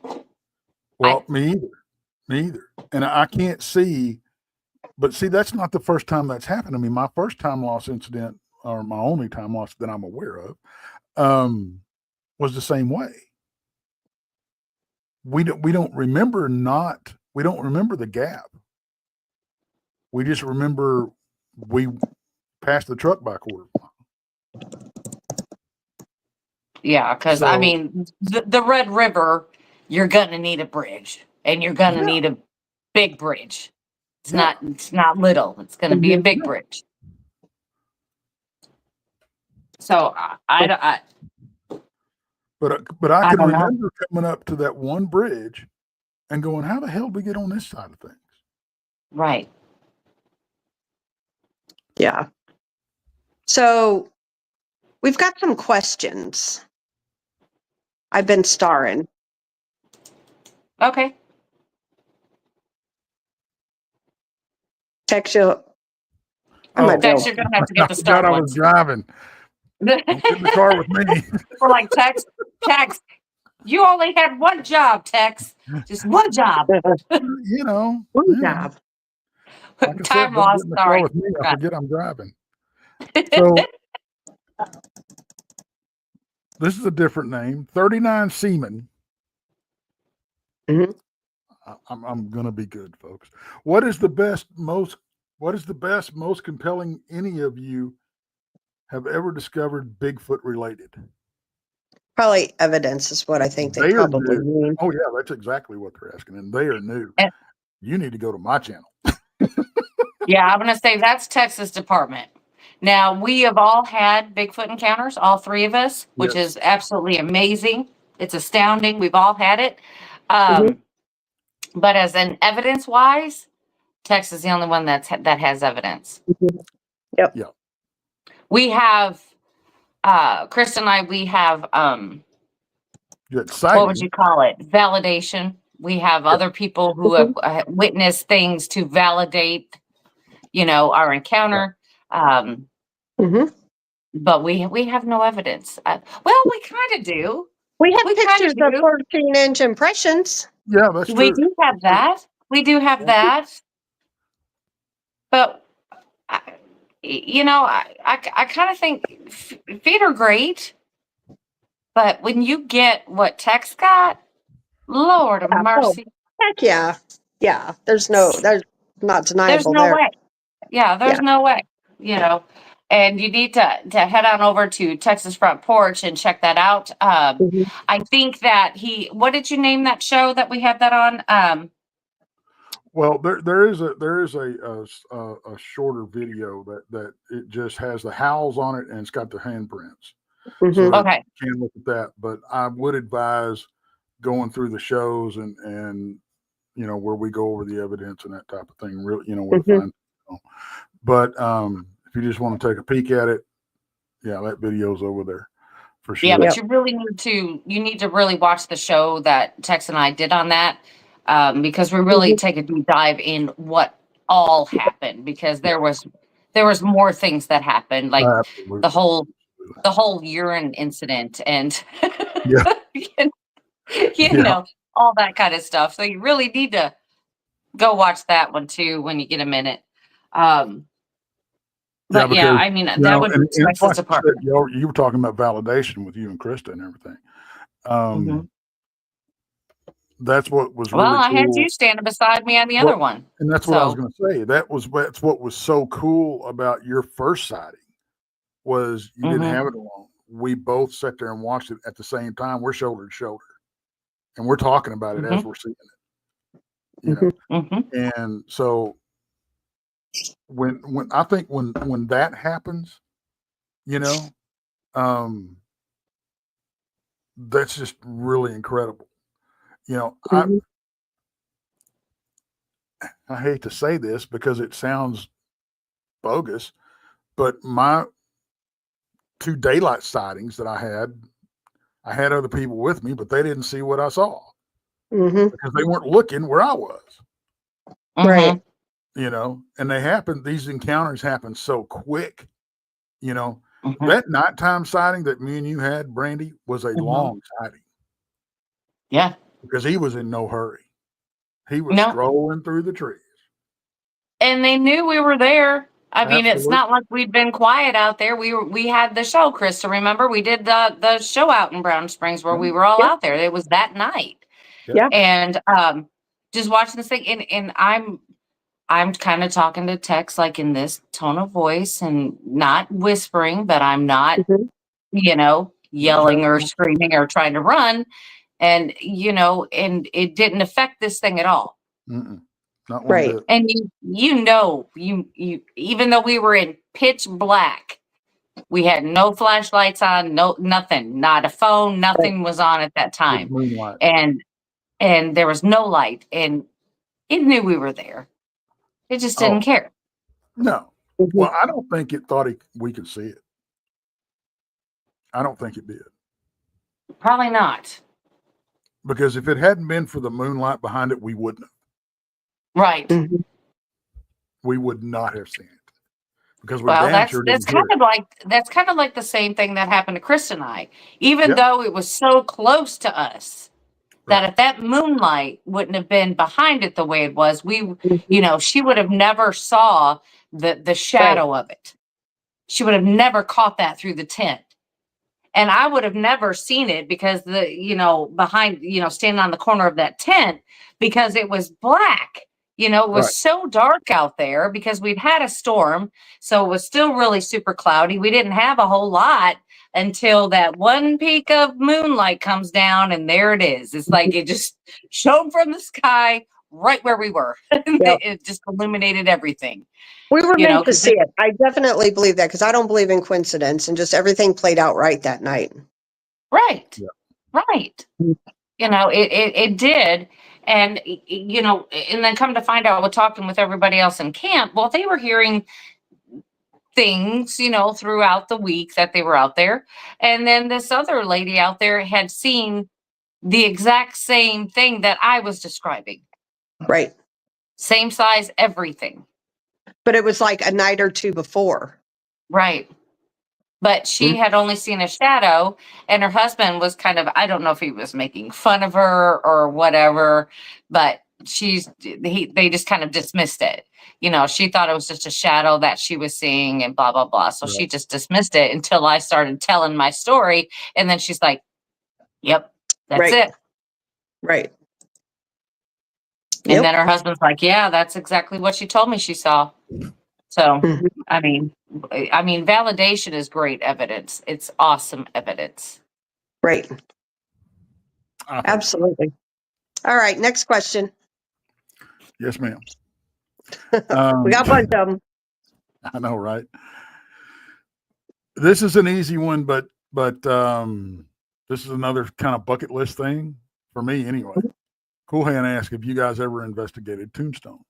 Well, me either. And I can't see, but see, that's not the first time that's happened to me. My first time loss incident, or my only time loss that I'm aware of, was the same way. We don't remember the gap. We just remember we passed the truck by a quarter mile. Yeah, because I mean, the Red River, you're gonna need a bridge, and you're gonna need a big bridge. It's not little. It's gonna be a big bridge. So But I can remember coming up to that one bridge and going, how the hell did we get on this side of things? Right. Yeah. So we've got some questions. I've been starring. Okay. Text you. Tex, you're gonna have to get the start. I was driving. Get in the car with me. We're like, Tex, you only had one job, Tex. Just one job. One job. Like Time lost. Sorry. With me, I forget I'm driving. So this is a different name. 39 Seaman. Mm-hmm. I'm gonna be good, folks. What is the best, most compelling any of you have ever discovered Bigfoot related? Probably evidence is what I think they probably mean. Oh yeah, that's exactly what they're asking, and they are new. You need to go to my channel. Yeah, I'm gonna say that's Texas department. Now, we have all had Bigfoot encounters, all three of us, which is absolutely amazing. It's astounding. We've all had it. But as an evidence wise, Tex is the only one that has evidence. Yep. Yeah. We have Chris and I, we have what would you call it? Validation. We have other people who have witnessed things to validate, our encounter. But we have no evidence. Well, we kind of do. We have We pictures kinda of do. 14-inch impressions. Yeah, that's We true. do have that. We do have that. But I kind of think feet are great. But when you get what Tex got, Lord of Oh, mercy. heck yeah. Yeah. There's not There's deniable no there. way. Yeah, there's Yeah. no way. And you need to head on over to Texas Front Porch and check that out. I think that what did you name that show that we have that on? Well, there is a shorter video that it just has the howls on it and it's got the handprints. So Okay. you can look at that, but I would advise going through the shows and where we go over the evidence and that type of thing. Really, where to find. But if you just want to take a peek at it, yeah, that video's over there for sure. Yeah, but you really need to really watch the show that Tex and I did on that, because we really take a deep dive in what all happened, because there was more things that happened, like Absolutely. the whole urine incident and Yeah. all that kind of stuff. So you really need to go watch that one too when you get a minute. But because, I mean, that would be Texas Department. You were talking about validation with you and Krista and everything. That's what was really well. I cool. had you standing beside me on the other one, and that's what I was going to say. That's what was so cool about your first sighting was you didn't have it alone. We both sat there and watched it at the same time. We're shoulder to shoulder, and we're talking about it as we're seeing it. And so when I think when that happens, that's just really incredible. I hate to say this because it sounds bogus, but my 2 daylight sightings that I had other people with me, but they didn't see what I saw because they weren't looking where I was. Right. And these encounters happen so quick, that nighttime sighting that me and you had, Brandy, was a long sighting. Yeah. Because he was in no hurry. He was strolling through the trees. And they knew we were there. I mean, it's not like we'd been quiet out there. We had the show, Krista. Remember, we did the show out in Brown Springs where we were all out there. It was that night. Yeah. And just watching this thing, and I'm kind of talking to Tex like in this tone of voice and not whispering, but I'm not, yelling or screaming or trying to run. And, and it didn't affect this thing at all. Not one right. bit. And you even though we were in pitch black, we had no flashlights on, nothing, not a phone, nothing was on at that time. Moonlight. And there was no light, and it knew we were there. It just didn't care. No. Well, I don't think it thought we could see it. I don't think it did. Probably not. Because if it hadn't been for the moonlight behind it, we wouldn't have. Right. We would not have seen it. Because that's kind of like the same thing that happened to Chris and I. Even though it was so close to us, that if that moonlight wouldn't have been behind it the way it was, she would have never saw the shadow of it. She would have never caught that through the tent. And I would have never seen it because behind, standing on the corner of that tent, because it was black, it was so dark out there because we'd had a storm. So it was still really super cloudy. We didn't have a whole lot until that one peak of moonlight comes down, and there it is. It's like it just shone from the sky right where we were. It just illuminated everything. We were meant to see it. I definitely believe that because I don't believe in coincidence, and just everything played out right that night. Right. Yeah. Right. It did. And, and then come to find out, we're talking with everybody else in camp. Well, they were hearing things, throughout the week that they were out there. And then this other lady out there had seen the exact same thing that I was describing. Right. Same size, everything. But it was like a night or two before. Right. But she had only seen a shadow, and her husband was kind of, I don't know if he was making fun of her or whatever, but they just kind of dismissed it. She thought it was just a shadow that she was seeing and blah, blah, blah. So she just dismissed it until I started telling my story. And then she's like, yep, that's it. Right. And then her husband's like, yeah, that's exactly what she told me she saw. So, I mean, validation is great evidence. It's awesome evidence. Right. Absolutely. All right. Next question. Yes, ma'am. We got a bunch of them. I know, right? This is an easy one, but this is another kind of bucket list thing for me anyway. Cool Hand asked if you guys ever investigated Tombstone.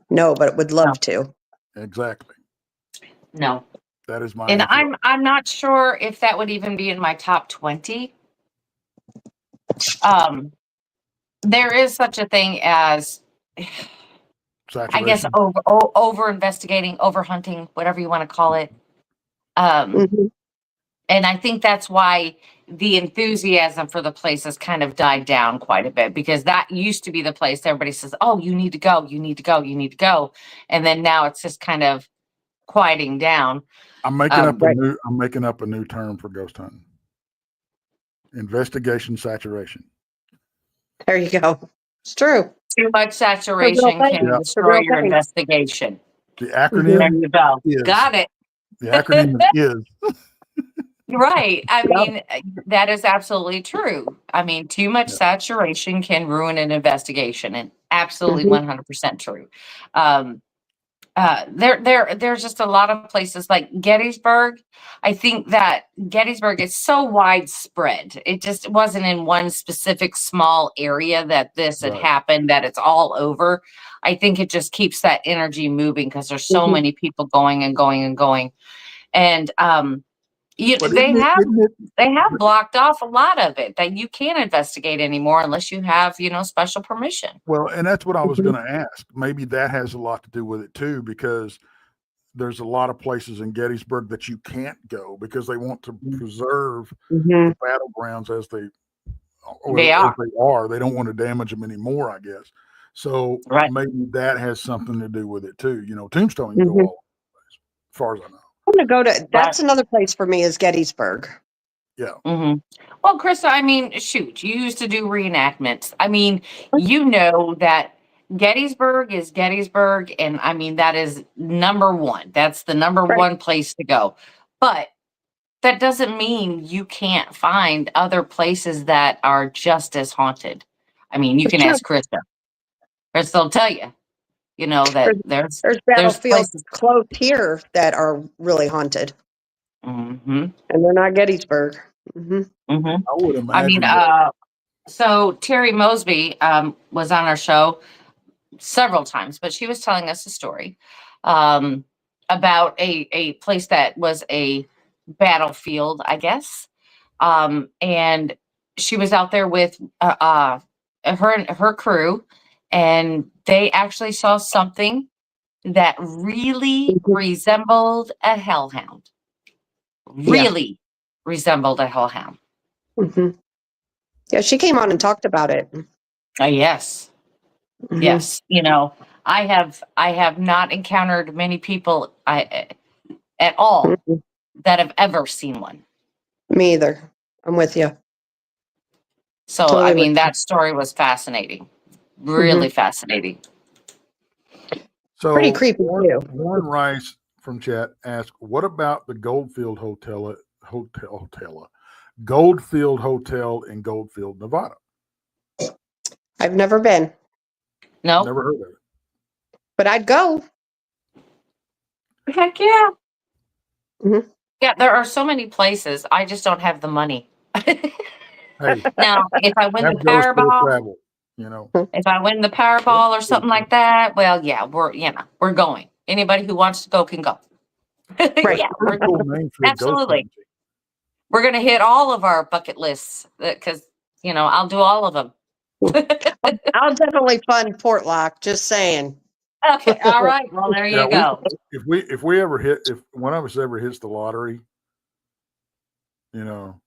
No, but would love to. Exactly. No. That is my And answer. I'm not sure if that would even be in my top 20. There is such a thing as, I guess, over investigating, over hunting, whatever you want to call it. And I think that's why the enthusiasm for the place has kind of died down quite a bit, because that used to be the place everybody says, oh, you need to go, you need to go, you need to go. And then now it's just kind of quieting down. I'm making up a new term for ghost hunting. Investigation saturation. There you go. It's true. Too much saturation can destroy your investigation. The acronym. There you go. Is. Got it. The acronym is. Right. I mean, that is absolutely true. I mean, too much saturation can ruin an investigation, and absolutely 100% true. There's just a lot of places like Gettysburg. I think that Gettysburg is so widespread. It just wasn't in one specific small area that this had happened, that it's all over. I think it just keeps that energy moving because there's so many people going and going and going. And they have blocked off a lot of it that you can't investigate anymore unless you have, special permission. Well, and that's what I was going to ask. Maybe that has a lot to do with it too, because there's a lot of places in Gettysburg that you can't go because they want to preserve the battlegrounds as they are. They don't want to damage them anymore, I guess. So maybe that has something to do with it too. Tombstone can go all over the place, as far as I know. I'm going to go to, that's another place for me is Gettysburg. Yeah. Well, Krista, I mean, shoot, you used to do reenactments. I mean, that Gettysburg is Gettysburg. And I mean, that is number one. That's the number one place to go. But that doesn't mean you can't find other places that are just as haunted. I mean, you can ask Krista. Krista will tell you. That there's battlefields close here that are really haunted, and they're not Gettysburg. I would imagine. I mean, so Terry Mosby was on our show several times, but she was telling us a story about a place that was a battlefield, I guess, and she was out there with her and her crew. And they actually saw something that really resembled a hellhound. Really resembled a hellhound. Yeah, she came on and talked about it. Yes. Yes. I have not encountered many people at all that have ever seen one. Me either. I'm with you. So, totally. I mean, that story was fascinating. Really fascinating. So pretty creepy too. Warren Rice from chat asked, "What about the Goldfield Goldfield Hotel in Goldfield, Nevada?" I've never been. No, never heard of it. But I'd go. Heck yeah. Yeah, there are so many places. I just don't have the money. Hey, Now, if I win the that goes for the Powerball, travel. You know. if I win the Powerball or something like that, well, yeah, we're going. Anybody who wants to go can go. Right. Yeah, we're Cool name for a ghost absolutely. hunting. We're gonna hit all of our bucket lists because I'll do all of them. I'll definitely fund Portlock, just saying. Okay, all right. Well, there Yeah, you go. if we ever hit, if one of us ever hits the lottery, you know,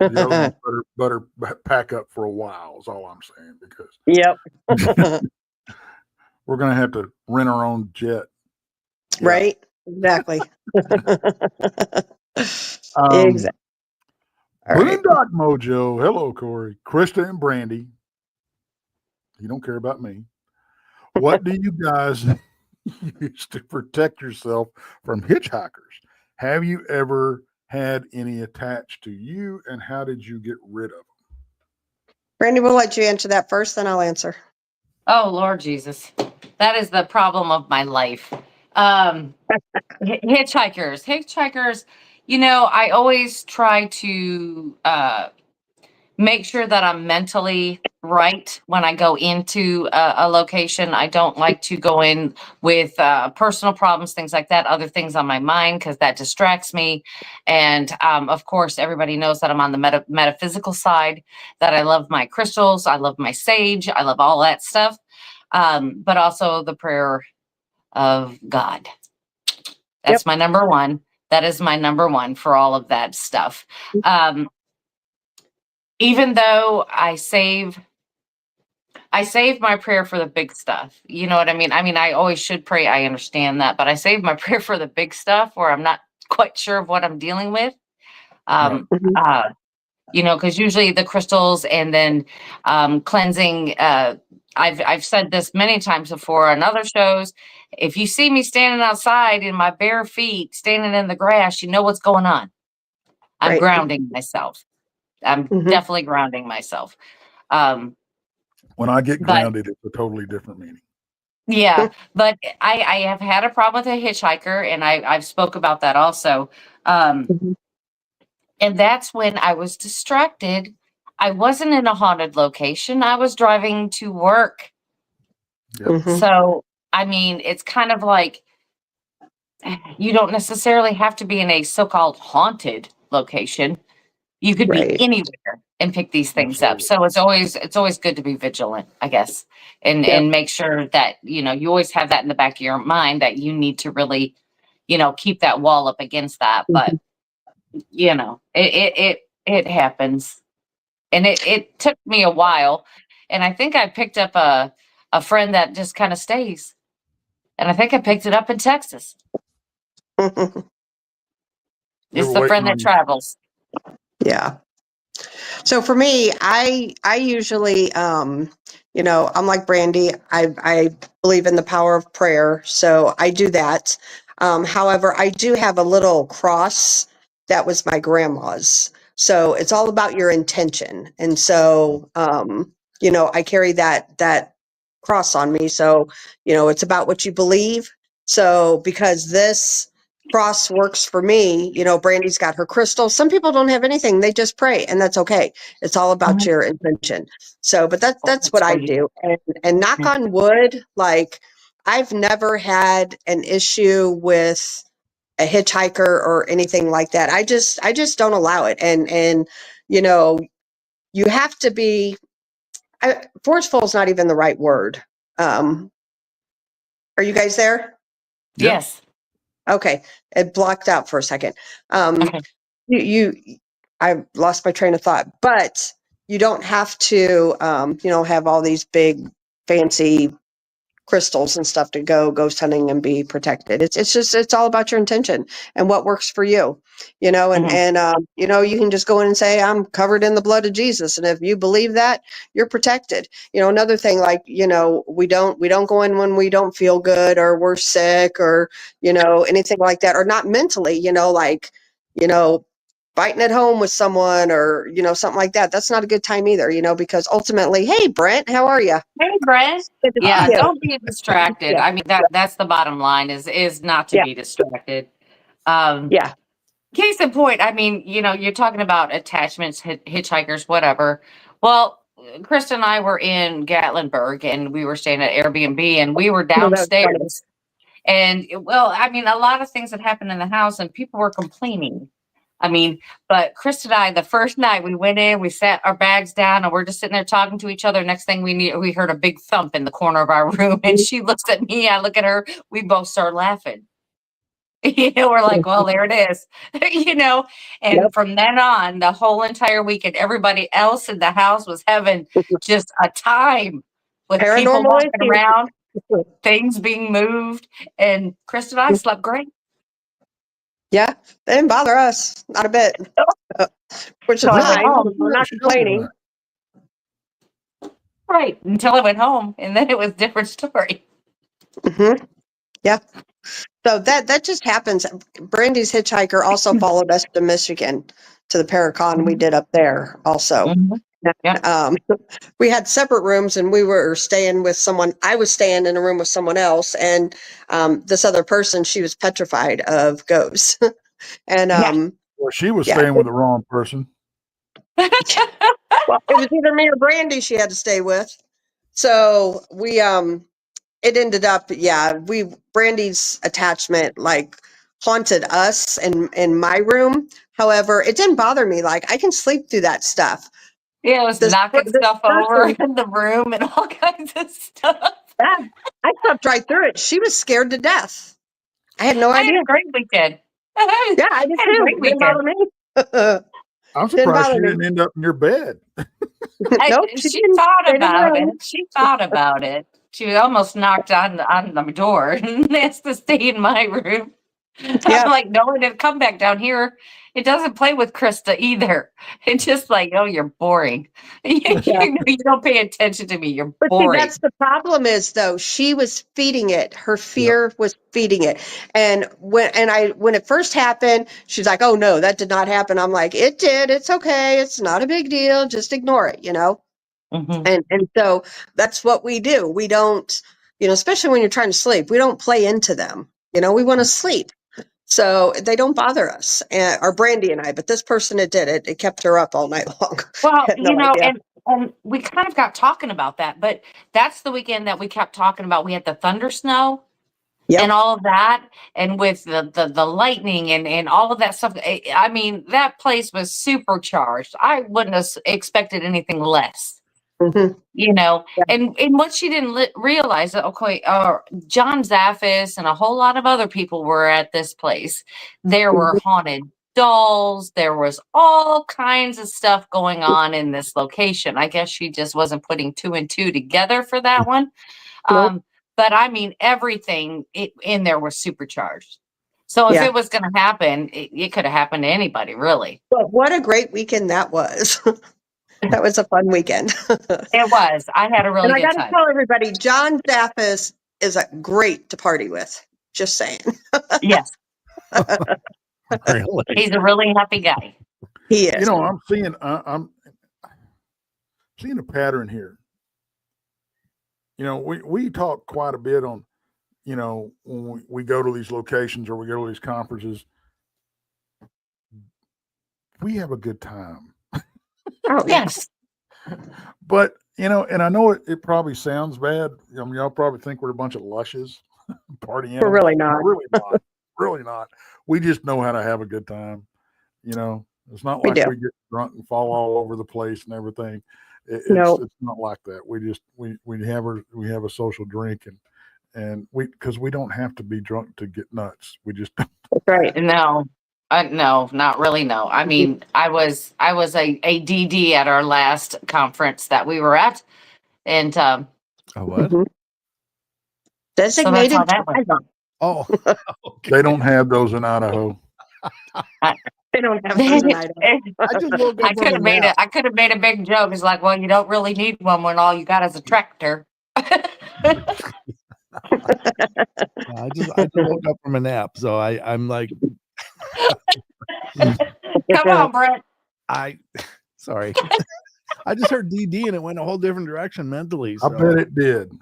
the other ones better pack up for a while. Is all I'm saying, because Yep. we're gonna have to rent our own jet. Yeah. Right? Exactly. Um, Exactly. All right. Boondock Mojo. Hello, Corey, Krista, and Brandy. You don't care about me. What do you guys use to protect yourself from hitchhikers? Have you ever had any attached to you, and how did you get rid of them? Brandy, we'll let you answer that first, then I'll answer. Oh, Lord Jesus. That is the problem of my life. Hitchhikers, I always try to make sure that I'm mentally right when I go into a location. I don't like to go in with personal problems, things like that, other things on my mind, because that distracts me. And of course, everybody knows that I'm on the metaphysical side, that I love my crystals, I love my sage, I love all that stuff. But also the prayer of God. That's my number one. That is my number one for all of that stuff. Even though I save my prayer for the big stuff. You know what I mean? I mean, I always should pray. I understand that, but I save my prayer for the big stuff where I'm not quite sure of what I'm dealing with. Because usually the crystals and then cleansing. I've said this many times before on other shows. If you see me standing outside in my bare feet, standing in the grass, you know what's going on. I'm Right. grounding myself. I'm definitely grounding myself. When I get grounded, it's a totally different meaning. Yeah, but I have had a problem with a hitchhiker, and I've spoke about that also. And that's when I was distracted. I wasn't in a haunted location. I was driving to work. Yep. So, I mean, it's kind of like you don't necessarily have to be in a so-called haunted location. You could be anywhere and pick these things up. So it's always good to be vigilant, I guess, and make sure that, you always have that in the back of your mind that you need to really, keep that wall up against that. But, it happens. And it took me a while. And I think I picked up a friend that just kind of stays. And I think I picked it up in Texas. It's the friend that travels. Yeah. So for me, I usually, I'm like Brandy. I believe in the power of prayer, so I do that. However, I do have a little cross that was my grandma's. So it's all about your intention, and so I carry that cross on me. So it's about what you believe. So because this cross works for me, Brandy's got her crystal. Some people don't have anything, they just pray, and that's okay. It's all about your intention. So but that's what I do. And knock on wood, like I've never had an issue with a hitchhiker or anything like that. I just don't allow it. And you have to be forceful is not even the right word. Are you guys there? Yes. Okay, it blocked out for a second. I lost my train of thought, but you don't have to, have all these big fancy crystals and stuff to go ghost hunting and be protected. It's all about your intention and what works for you, and you can just go in and say, I'm covered in the blood of Jesus. And if you believe that, you're protected. Another thing, like, we don't go in when we don't feel good or we're sick or, anything like that, or not mentally, fighting at home with someone or, something like that. That's not a good time either, because ultimately, hey, Brent, how are you? Hey, Brent. Yeah, don't be distracted. I mean, that's the bottom line is not to be distracted. Yeah. case in point, I mean, you're talking about attachments, hitchhikers, whatever. Well, Krista and I were in Gatlinburg and we were staying at Airbnb and we were No, that's funny. downstairs. And well, I mean, a lot of things had happened in the house and people were complaining. I mean, but Krista and I, the first night we went in, we sat our bags down and we're just sitting there talking to each other. Next thing we heard a big thump in the corner of our room and she looks at me, I look at her, we both start laughing. We're like, well, there it is, and Yep. from then on, the whole entire weekend, everybody else in the house was having just a time with people Paranormal walking issues. around, things being moved, and Chris and I slept great. Yeah, they didn't bother us, not a bit. Which is So I nice. went home. We're not complaining. Right, until I went home, and then it was a different story. Mm-hmm. Yeah. So that just happens. Brandy's hitchhiker also followed us to Michigan to the Paracon we did up there also. Yeah. We had separate rooms and we were staying with someone. I was staying in a room with someone else, and this other person, she was petrified of ghosts. And Well, she was staying with the wrong person. well, it was either me or Brandy she had to stay with. So we it ended up, Brandy's attachment like haunted us in my room. However, it didn't bother me. Like I can sleep through that stuff. Yeah, it was knocking stuff over in the room and all kinds of stuff. Yeah, I slept right through it. She was scared to death. I had no I idea. had a great weekend. Yeah, I did had a too. great It didn't bother me. I'm surprised she didn't end up in your bed. Nope, She thought about it. She thought about it. She almost knocked on the door and asked to stay in my room. Yeah. I'm like, no, it'll come back down here. It doesn't play with Krista either. It's just like, oh, you're boring. You don't pay attention to me. You're boring. See, that's the problem is though, she was feeding it. Her fear was feeding it. And when it first happened, she's like, oh no, that did not happen. I'm like, it did. It's okay. It's not a big deal. Just ignore it, And so that's what we do. We don't, especially when you're trying to sleep, we don't play into them. We want to sleep. So they don't bother us, or Brandy and I, but this person, it did. It kept her up all night long. Well, and we kind of got talking about that, but that's the weekend that we kept talking about. We had the thunder snow and all of that, and with the lightning and all of that stuff. I mean, that place was supercharged. I wouldn't have expected anything less. And what she didn't realize that, okay, John Zaffis and a whole lot of other people were at this place. There were haunted dolls. There was all kinds of stuff going on in this location. I guess she just wasn't putting two and two together for that one. But I mean, everything in there was supercharged. So if it was going to happen, it could have happened to anybody, really. But what a great weekend that was. That was a fun weekend. It was. I had a really good time. And I got to tell everybody, John Zaffis is great to party with. Just saying. Yes. Really? He's a really happy guy. He is. I'm seeing a pattern here. We talk quite a bit on, when we go to these locations or we go to these conferences, we have a good time. Oh, yes. But, and I know it probably sounds bad. Y'all probably think we're a bunch of lushes partying. We're really not. We're really not. Really not. We just know how to have a good time. It's not like we get drunk and fall all over the place and everything. It's not like that. We have a social drink and because we don't have to be drunk to get nuts. We just That's right. No, no, not really. No, I mean, I was a DD at our last conference that we were at, and a what? Designated. So that's how that went. Oh, okay. They don't have those in Idaho. They don't have those in Idaho. I could have made I could have made a big joke. It's like, well, you don't really need one when all you got is a tractor. I just woke up from a nap, so I'm like, come on, Brett. Sorry. I just heard DD and it went a whole different direction mentally. So. I bet it did.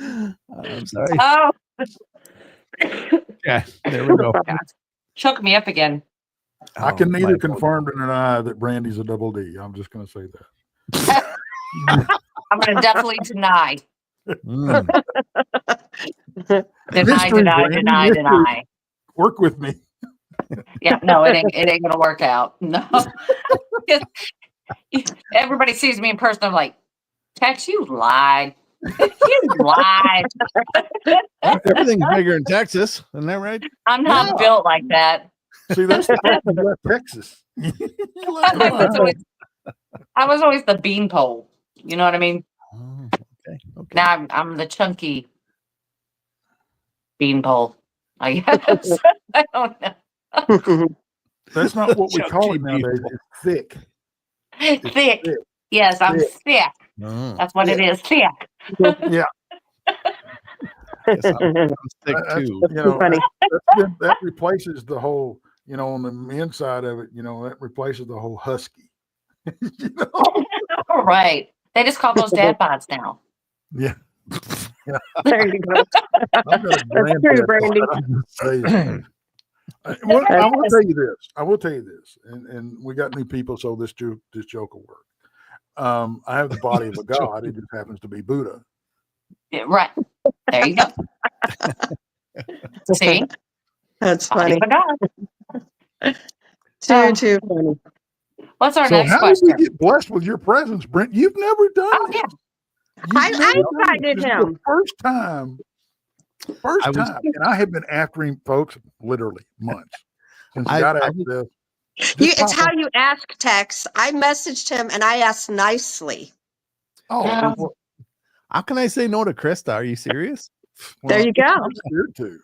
I'm sorry. Oh, Yeah, there we go. God. Choke me up again. I can Oh, neither my confirm nor deny that Brandy's a double D. I'm just going to say that. I'm going to definitely deny. Mm. Mystery, Brandy, mystery. Deny. Work with me. Yeah, no, it ain't going to work out. No. Everybody sees me in person. I'm like, Tex, you lied. You lied. Everything's bigger in Texas, isn't that right? I'm not built like that. See, that's the fact you left Texas. I was always the beanpole. You know what I mean? Oh, okay. Now I'm the chunky beanpole. I guess. I don't know. That's not what we Chunky call it nowadays. beanpole. It's thick. Thick. Yes, I'm thick. Oh. That's what it is. Thick. Yeah. Yes, I'm thick too. That replaces the whole, on the inside of it, that replaces the whole husky. Right. They just call those dad bods now. Yeah. There you go. I've got a That's true, Brandy. I will tell you this. And we got new people, so this joke will work. I have the body of a god. It just happens to be Buddha. Yeah, right. There you go. See? That's Body funny. of a god. Too funny. What's our So next how question? did we get blessed with your presence, Brent? You've never done Oh, this. yeah. I This invited is the him. First time. And I have been after him, folks, literally months. Since he got after this. It's how you ask, Tex. I messaged him and I asked nicely. Oh, Well, how can I say no to Krista? Are you serious? There you go. I'm scared to.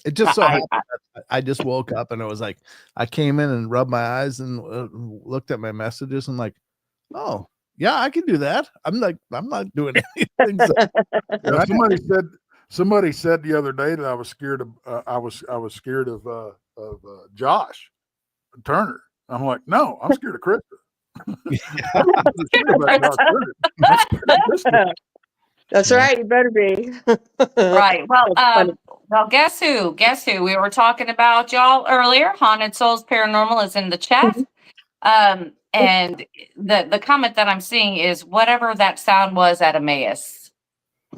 It just so happened that I just woke up and it was like I came in and rubbed my eyes and looked at my messages and like, oh yeah, I can do that. I'm not doing anything. So, somebody said the other day that I was scared of. I was scared of Josh Turner. I'm like, no, I'm scared of Krista. That's right. You better be. Right. Well, guess who? We were talking about y'all earlier. Haunted Souls Paranormal is in the chat. And the comment that I'm seeing is whatever that sound was at Emmaus.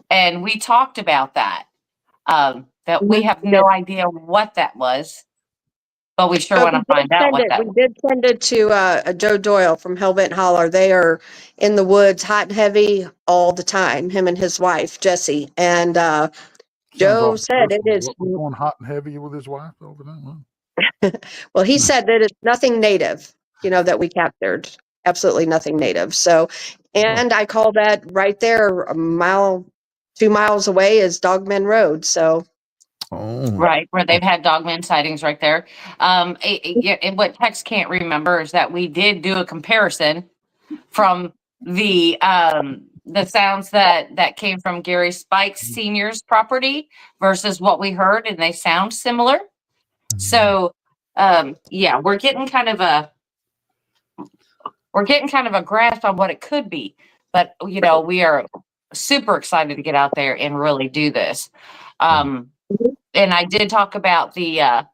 And we talked about that. That we have no idea what that was. But we sure want to find out what that was. We did send it to Joe Doyle from Hellbent Holler. They are in the woods, hot and heavy all the time, him and his wife, Jessie. And Joe said it is going hot and heavy with his wife over there. Well, he said that it's nothing native, that we captured. Absolutely nothing native. So, and I call that right there, 2 miles away is Dogman Road. So, right, where they've had dogman sightings right there. And what Tex can't remember is that we did do a comparison from the sounds that came from Gary Spikes Senior's property versus what we heard, and they sound similar. So, we're getting kind of a grasp on what it could be, but we are super excited to get out there and really do this. And I did talk about the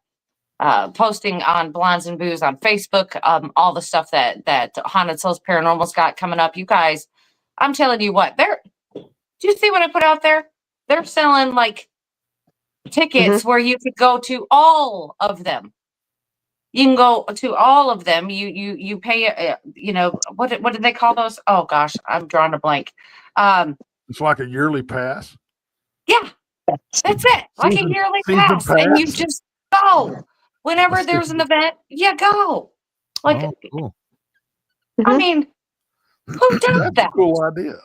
posting on Blinds and Booze on Facebook, all the stuff that Haunted Souls Paranormal's got coming up. You guys, I'm telling you what, do you see what I put out there? They're selling like tickets where you could go to all of them. You can go to all of them. You pay, what did they call those? Oh gosh, I'm drawing a blank. It's like a yearly pass. Yeah, that's it. Like a yearly pass. And you just go. Whenever there's an event, you go. Like, cool. I mean, who does That's that? a cool idea.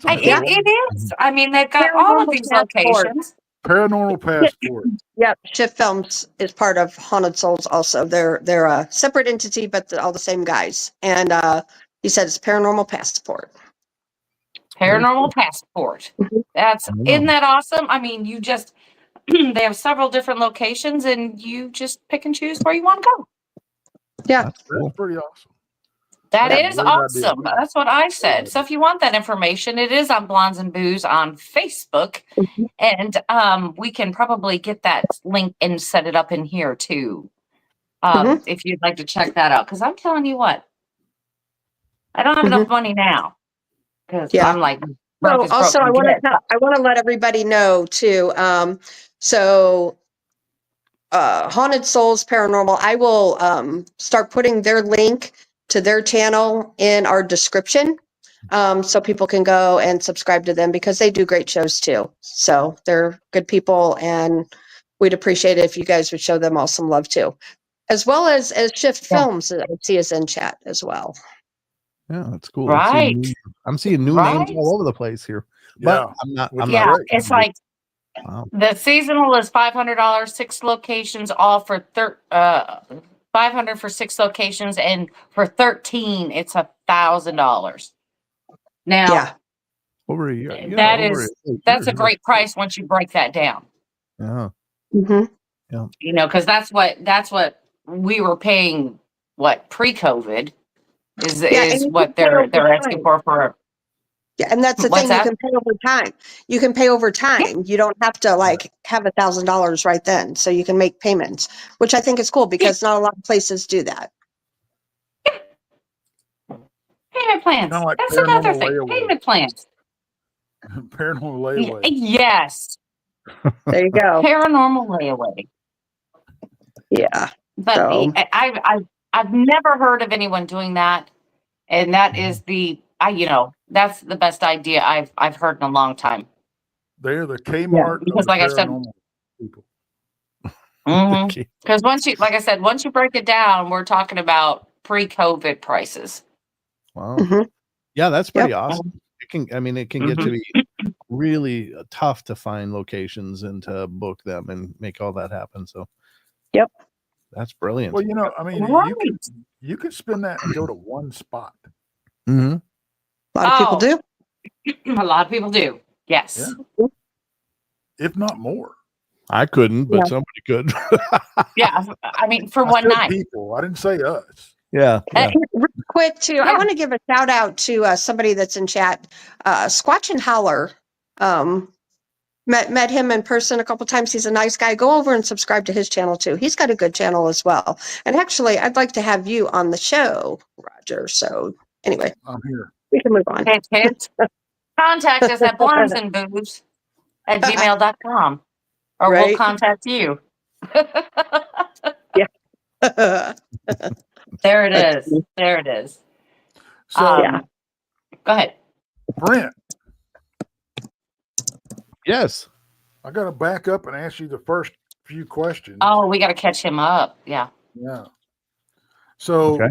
It is. I mean, they've got all of these locations. Paranormal Passport. Yep, Shift Films is part of Haunted Souls also. They're a separate entity, but they're all the same guys. And he said it's Paranormal Passport. Paranormal Passport. Isn't that awesome? I mean, you just they have several different locations, and you just pick and choose where you want to go. Yeah, that's pretty awesome. That That's a is great idea, awesome. man. That's what I said. So if you want that information, it is on Blondes and Booze on Facebook. Mhm. And we can probably get that link and set it up in here too. Mhm. If you'd like to check that out. Because I'm telling you what, I don't have Mhm. enough money now. Because Yeah. I'm like broke So as also, broke can get. I want to let everybody know too. So Haunted Souls Paranormal, I will start putting their link to their channel in our description, so people can go and subscribe to them because they do great shows too. So they're good people, and we'd appreciate it if you guys would show them all some love too, as well as Shift Yeah. Films that I see us in chat as well. Yeah, that's cool. Right. I'm seeing new names Right. all over the place here. Yeah. But I'm not. Which I'm is not. Yeah. great. It's like Wow. the seasonal is $500, 6 locations, all for 500 for 6 locations, and for 13, it's $1,000. Now Yeah. Over a year. Yeah, that over is a that's a year. great price once you break that down. Yeah. Hmm. You know, because that's what we were paying. What pre-COVID is Yeah, and is you what can pay over they're asking time. for. Yeah, and that's the What's thing, you that? can pay over time. You can pay over Yeah. time. You don't have to like have $1,000 right then. So you can make payments, which I think is cool because not a lot of places do that. Payment plans. Kind of like That's another paranormal thing. layaway. Payment plans. Paranormal layaway. Yes. There you go. Paranormal layaway. Yeah. But So I've never heard of anyone doing that, and that is that's the best idea I've heard in a long time. They're the Kmart Because of the like I said, paranormal people. because like I said, once you break it down, we're talking about pre-COVID prices. Wow. mhm. Yeah, that's pretty Yep. awesome. It can get to be really tough to find locations and to book them and make all that happen. So, Yep. that's brilliant. Well, I mean, Right. you could spend that and go to one spot. Mm-hmm. A lot of people do. A lot of people do. Yes. Yeah. If not more. I couldn't, but Yeah. somebody could. Yeah. I mean, for I one said night. people. I didn't say us. Yeah. Real quick too, I Yeah. want to give a shout out to somebody that's in chat. Squatch and Howler. Met him in person a couple times. He's a nice guy. Go over and subscribe to his channel too. He's got a good channel as well. And actually, I'd like to have you on the show, Roger. So anyway, I'm here. we can move on. Kids, contact us at blindesandboobs@gmail.com, or we'll Right. contact you. Yeah. There it is. There it is. So, Yeah. Go ahead. Brent, Yes. I got to back up and ask you the first few questions. Oh, we got to catch him up. Yeah. Yeah. So, Okay.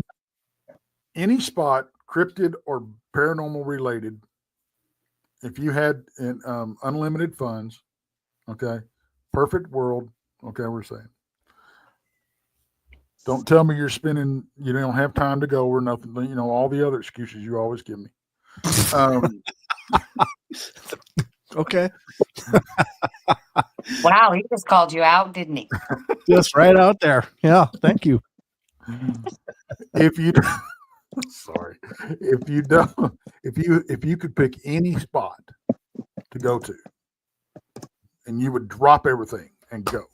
any spot, cryptid or paranormal related, if you had unlimited funds, okay, perfect world, okay, we're saying. Don't tell me you don't have time to go or nothing, all the other excuses you always give me. Okay. Wow, he just called you out, didn't he? Just right out there. Yeah. Thank you. If you sorry, if you could pick any spot to go to and you would drop everything and go,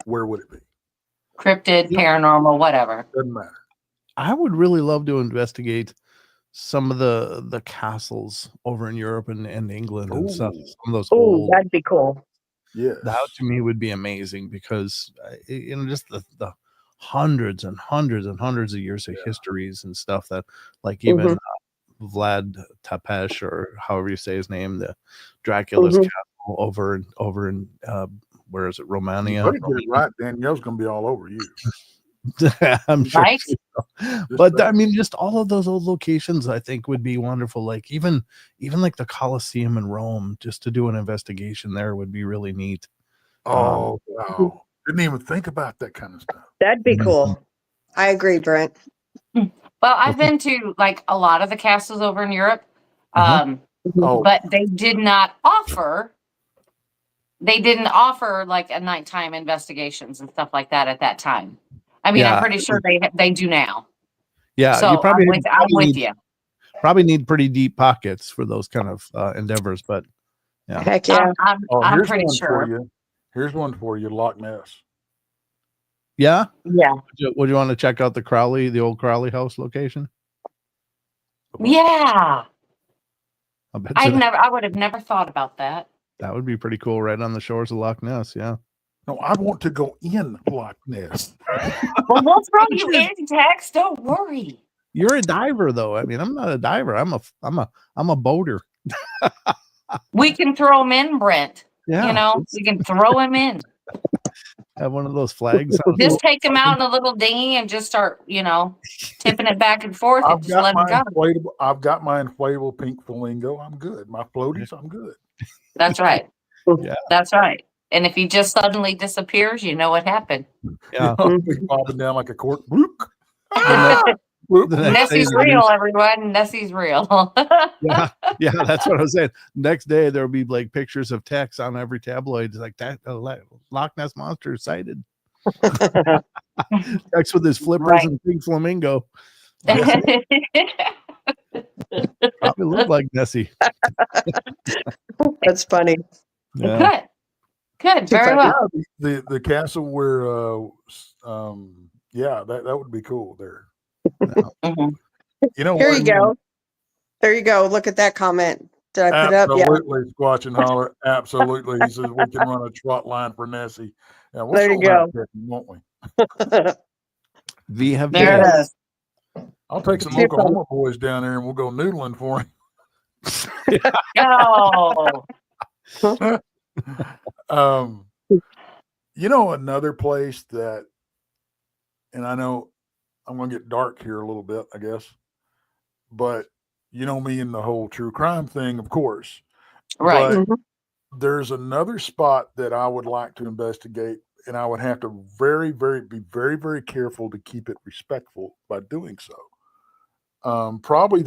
where would it be? Cryptid, paranormal, whatever. Doesn't matter. I would really love to investigate some of the castles over in Europe and England and stuff. Ooh. Some of those Oh, old. that'd be cool. Yes. That to me would be amazing because just the hundreds and hundreds and hundreds of years of histories and stuff that, like, even Vlad Tepes, or however you say his name, the Dracula's castle over in where is it, Romania? You better get it right. Danielle's gonna be all over you. I'm sure. Right? But I mean, just all of those old locations, I think, would be wonderful. Like even like the Colosseum in Rome, just to do an investigation there would be really neat. Oh wow. Didn't even think about that kind of stuff. That'd be cool. I agree, Brent. Well, I've been to like a lot of the castles over in Europe, Oh, but they didn't offer like a nighttime investigations and stuff like that at that time. I mean, Yeah. I'm pretty sure they do now. Yeah, So you probably I'm with you. probably need pretty deep pockets for those kind of endeavors, but yeah. Heck yeah. I'm here's pretty one for sure. you. Here's one for you, Loch Ness. Yeah. Yeah. Would you want to check out the old Crowley house location? Yeah. I bet you I would have never thought about that. that would be pretty cool, right on the shores of Loch Ness. Yeah. No, I want to go in Loch Ness. Well, we'll throw you in, Tex. Don't worry. You're a diver, though. I mean, I'm not a diver. I'm a boater. We can throw him in, Brent. Yeah. You know, we can throw him in. Have one of those flags. Just take him out in a little dinghy and just start, tipping it back and forth and just let him go. I've got my inflatable pink flamingo. I'm good. My floaties, I'm good. That's right. Yeah. That's right. And if he just suddenly disappears, you know what happened. Yeah. I'll be bobbing down like a cork. Bloop. Nessie's real, everyone. Nessie's real. Yeah, that's what I was saying. Next day there'll be like pictures of Tex on every tabloid. It's like that Loch Ness monster sighted. Tex with his flippers and pink flamingo. Probably look like Nessie. That's funny. Yeah. Good. Very well. The castle where that would be cool there. Mhm. You know, Here you go. There you go. Look at that comment. Did I put up? Yeah. Absolutely, Squatch and Holler. Absolutely. He says we can run a trot line for Nessie. Yeah, we'll There you show go. that, won't we? We have There it is. I'll take some Oklahoma boys down there and we'll go noodling for him. Oh. You know, another place that, and I know I'm going to get dark here a little bit, I guess, but you know me and the whole true crime thing, of course. Right. But there's another spot that I would like to investigate, and I would have to be very, very careful to keep it respectful by doing so. Probably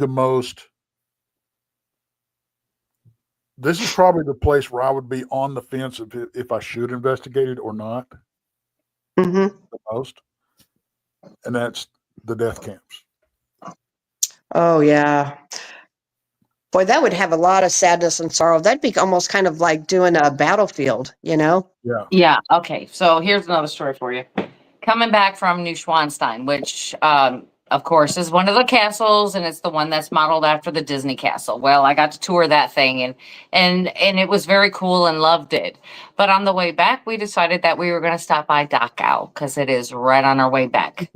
this is probably the place where I would be on the fence if I should investigate it or not. The most. And that's the death camps. Oh, yeah. Boy, that would have a lot of sadness and sorrow. That'd be almost kind of like doing a battlefield, Yeah. Yeah. Okay. So here's another story for you. Coming back from Neuschwanstein, which, of course, is one of the castles, and it's the one that's modeled after the Disney castle. Well, I got to tour that thing, and it was very cool and loved it. But on the way back, we decided that we were going to stop by Dachau because it is right on our way back.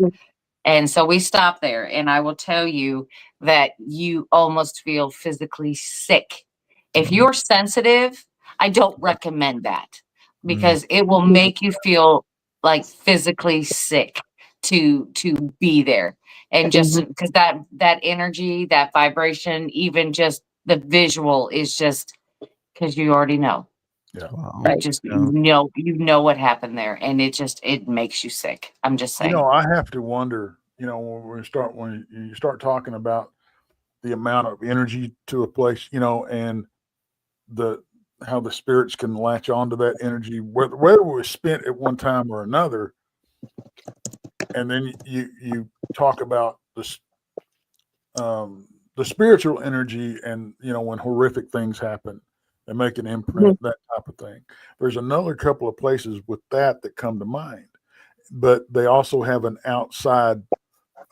And so we stopped there, and I will tell you that you almost feel physically sick. If you're sensitive, I don't recommend that because it will make you feel like physically sick to be there. And just because that energy, that vibration, even just the visual is just because you already know. Yeah. Wow. Right. Just you know what happened there, and it makes you sick. I'm just saying. You know, I have to wonder, when you start talking about the amount of energy to a place, and how the spirits can latch onto that energy, whether it was spent at one time or another. And then you talk about the spiritual energy, and when horrific things happen and make an imprint, that type of thing. There's another couple of places with that come to mind, but they also have an outside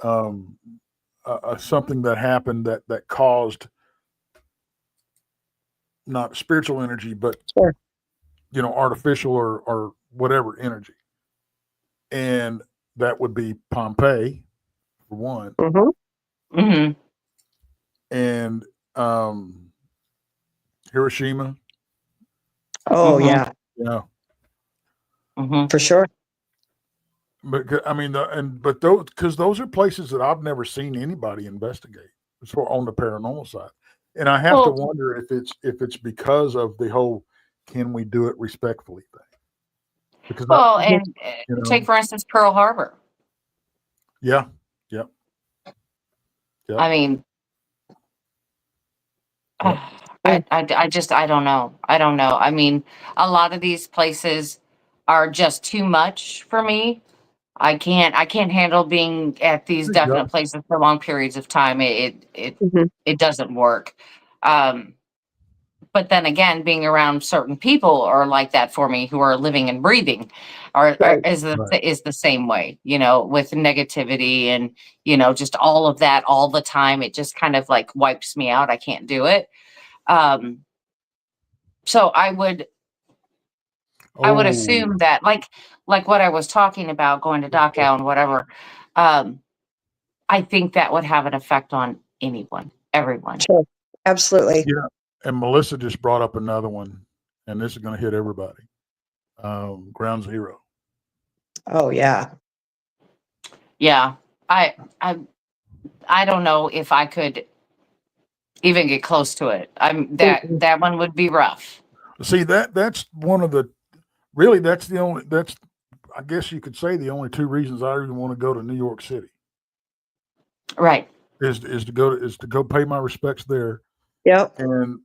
something that happened that caused not spiritual energy, but artificial or whatever energy, and that would be Pompeii for one, and Hiroshima. Oh, yeah. Yeah. For sure. But I mean, those are places that I've never seen anybody investigate on the paranormal side, and I have to wonder if it's because of the whole "can we do it respectfully" thing. Because take for instance Pearl Harbor. Yeah. I mean, I don't know. I mean, a lot of these places are just too much for me. I can't handle being at these There you definite go. places for long periods of time. Mhm. It doesn't work. But then again, being around certain people are like that for me, who are living and breathing, Right. is Right. the same way, with negativity and just all of that all the time. It just kind of like wipes me out. I can't do it. So I would Oh, assume that like what I was talking about, going to Dachau and whatever. I think that would have an effect on anyone, everyone. Sure. Absolutely. yeah. And Melissa just brought up another one, and this is going to hit everybody. Ground Zero. Oh yeah. Yeah. I don't know if I could even get close to it. Mm-mm. That one would be rough. See, that's one of the that's I guess you could say the only two reasons I even want to go to New York City Right. is to go pay my respects there Yep. and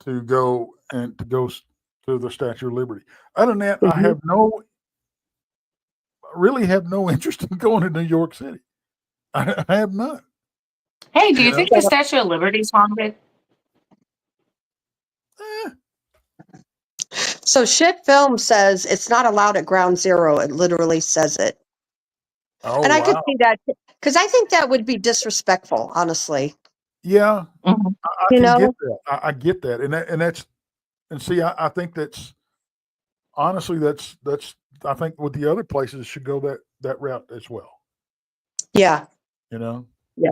to go to the Statue of Liberty. Other than that, I really have no interest in going to New York City. I have none. Hey, do You you know? think the Statue of Liberty is haunted? Eh, So Shit Film says it's not allowed at Ground Zero. It literally says it. oh And I could wow. see that because I think that would be disrespectful, honestly. Yeah, Mhm. I You can get know? that. I get that, and see, I think that's honestly that's I think with the other places should go that route as well. Yeah. You know, Yeah.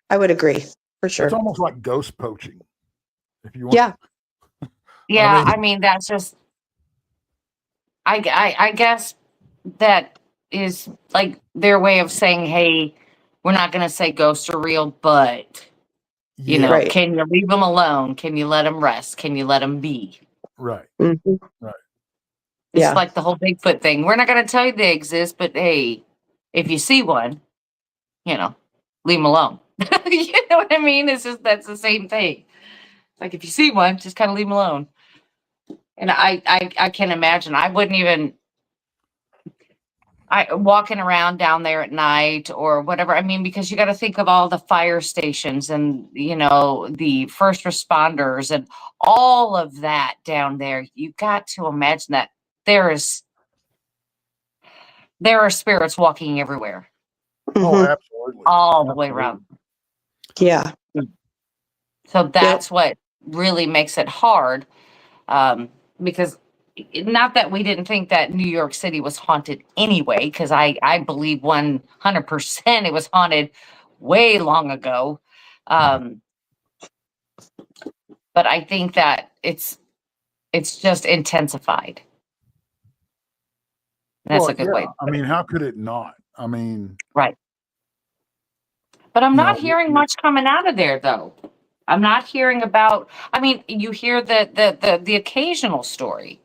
I would agree for it's sure. almost like ghost poaching. If you want, Yeah. Yeah, I I mean that's just I guess that is like their way of saying, hey, we're not going to say ghosts are real, but yeah, Right. can you leave them alone? Can you let them rest? Can you let them be? right, Mhm. right. It's Yeah. like the whole Bigfoot thing. We're not going to tell you they exist, but hey, if you see one, leave them alone. You know what I mean? It's just that's the same thing. Like if you see one, just kind of leave them alone. And I can imagine. I wouldn't even walking around down there at night or whatever. I mean, because you got to think of all the fire stations and the first responders and all of that down there. You got to imagine that there is there are spirits walking everywhere, Oh, Mhm. absolutely, all the way absolutely. around. Yeah. So Yep. that's what really makes it hard. Because not that we didn't think that New York City was haunted anyway, because I believe 100% it was haunted way long ago. Um, but I think that it's just intensified. That's Well, a good yeah. way to I put it. mean, how could it not? I mean, Right. But I'm you not know, hearing much coming out of there though. I'm not hearing about, I mean, you hear the occasional story,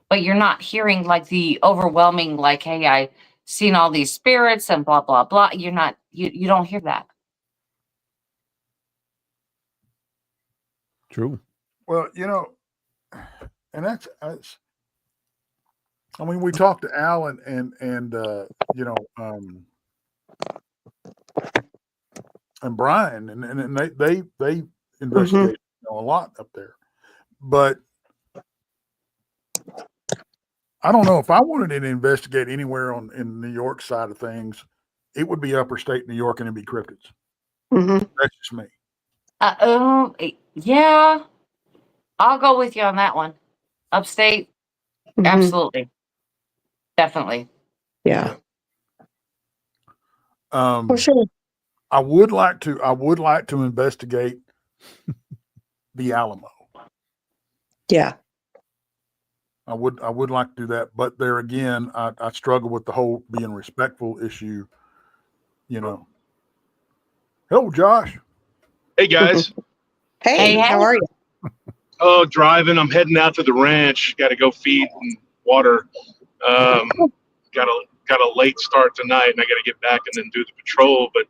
but you're not hearing like the overwhelming, like, hey, I seen all these spirits and blah blah blah. You're not you don't hear that. True. well, and that's. I mean, we talked to Alan and and Brian, and they investigate a lot up there, but I don't know if I wanted to investigate anywhere in New York side of things, it would be upper state New York and it'd be cryptids. Mhm. That's just me. Yeah, I'll go with you on that one. Upstate, Mhm. absolutely, definitely. Yeah. Um, For sure. I would like to investigate the Alamo. Yeah. I would like to do that, but there again, I struggle with the whole being respectful issue. Hello, Josh. Hey guys. Hey, Hey, how are you? Oh, driving. I'm heading out to the ranch. Got to go feed and water. Got a late start tonight, and I got to get back and then do the patrol. But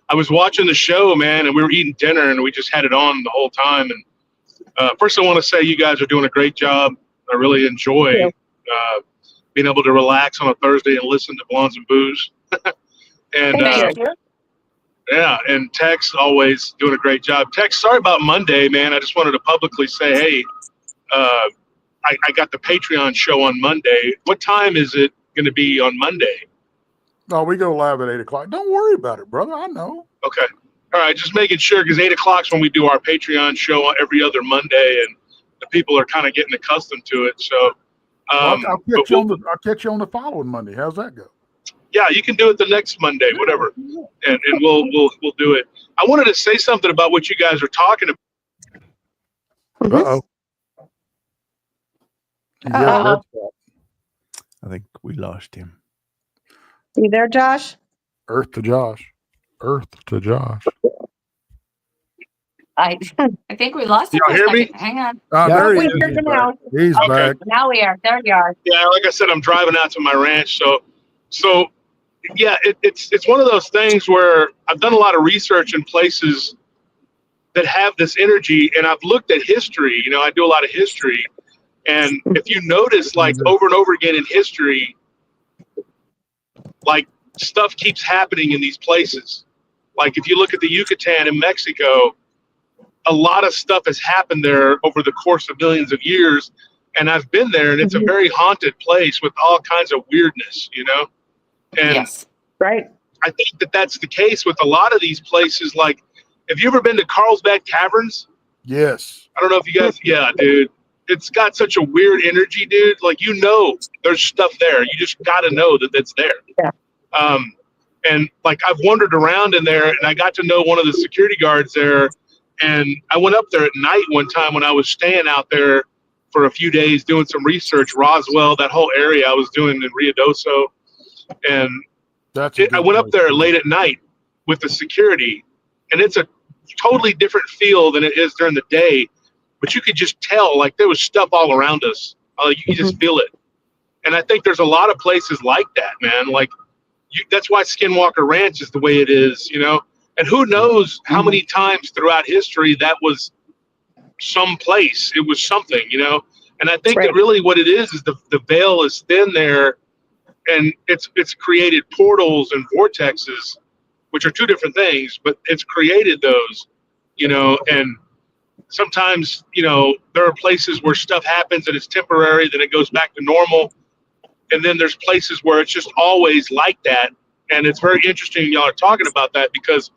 I was watching the show, man, and we were eating dinner, and we just had it on the whole time. And first, I want to say you guys are doing a great job. I really enjoy Yeah. being able to relax on a Thursday and listen to Blondes and Booze. And Thank you. yeah, and Tex always doing a great job. Tex, sorry about Monday, man. I just wanted to publicly say, hey, I got the Patreon show on Monday. What time is it going to be on Monday? No, we go live at 8 o'clock. Don't worry about it, brother. I know. Okay. All right, just making sure, because 8 o'clock is when we do our Patreon show every other Monday, and the people are kind of getting accustomed to it. So I'll catch you on the following Monday. How's that go? yeah, you can do it the next Monday, whatever, and we'll do it. I wanted to say something about what you guys are talking about. Uh-oh. Uh-oh. I think we lost him. You there, Josh? Earth to Josh. I think we lost him. Y'all hear me? Hang on. There he we is. hear you now. He's Okay. back. Now we are. There you are. Yeah, like I said, I'm driving out to my ranch, so yeah, it's one of those things where I've done a lot of research in places that have this energy, and I've looked at history. You know, I do a lot of history, and if you notice, like over and over again in history, like stuff keeps happening in these places. Like if you look at the Yucatan in Mexico, a lot of stuff has happened there over the course of millions of years, and I've been there, and it's a very haunted place with all kinds of weirdness, you know. And Yes. Right. I think that that's the case with a lot of these places. Like, have you ever been to Carlsbad Caverns? Yes. I don't know if you guys, yeah, dude. It's got such a weird energy, dude. Like, you know, there's stuff there. You just got to know that it's there. Yeah. And like, I've wandered around in there, and I got to know one of the security guards there. And I went up there at night one time when I was staying out there for a few days doing some research, Roswell, that whole area I was doing in Ruidoso. And I went up there late at night with the security, and it's a totally different feel than it is during the day. But you could just tell, like, there was stuff all around us. You could just feel it. And I think there's a lot of places like that, man. Like, that's why Skinwalker Ranch is the way it is, you know. And who knows how many times throughout history that was some place. It was something, you know. And I think that really what it is the veil is thin there. And it's created portals and vortexes, which are two different things, but it's created those, you know, and sometimes, you know, there are places where stuff happens and it's temporary, then it goes back to normal. And then there's places where it's just always like that. And it's very interesting y'all are talking about that, because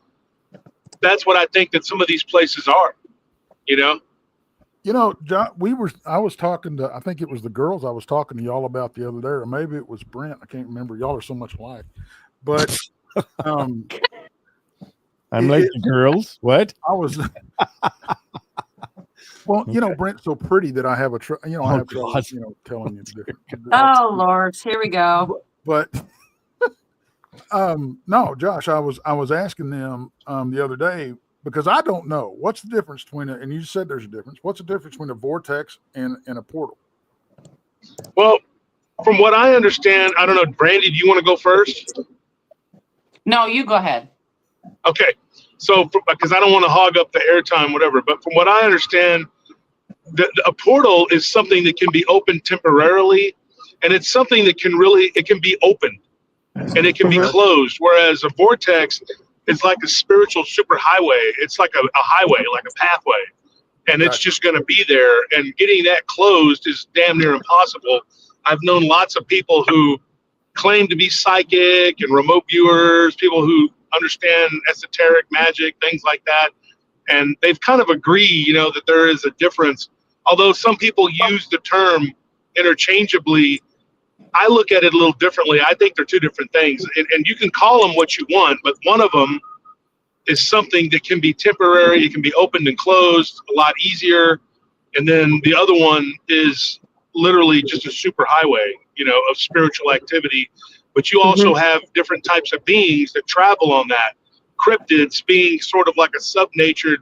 that's what I think that some of these places are, you know? You know, John, I was talking to, I think it was the girls I was talking to y'all about the other day, or maybe it was Brent. I can't remember. Y'all are so much alike. But I'm like the girls. What? I was, well, you know, Brent's so pretty that I have I have trouble, you know, telling you different. Oh, Lord. Here we go. But no, Josh, I was asking them the other day, because I don't know what's the difference between and you said there's a difference. What's the difference between a vortex and a portal? Well, from what I understand, I don't know, Brandy, do you want to go first? No, you go ahead. Okay. So, because I don't want to hog up the airtime, whatever, but from what I understand, a portal is something that can be opened temporarily, and it's something that it can be opened and it can be closed. Whereas a vortex is like a spiritual superhighway. It's like a highway, like a pathway, and it's just going to be there. And getting that closed is damn near impossible. I've known lots of people who claim to be psychic and remote viewers, people who understand esoteric magic, things like that. And they've kind of agreed, you know, that there is a difference. Although some people use the term interchangeably, I look at it a little differently. I think they're two different things. And you can call them what you want, but one of them is something that can be temporary. It can be opened and closed a lot easier. And then the other one is literally just a super highway, you know, of spiritual activity. But you also have different types of beings that travel on that. Cryptids being sort of like a subnatured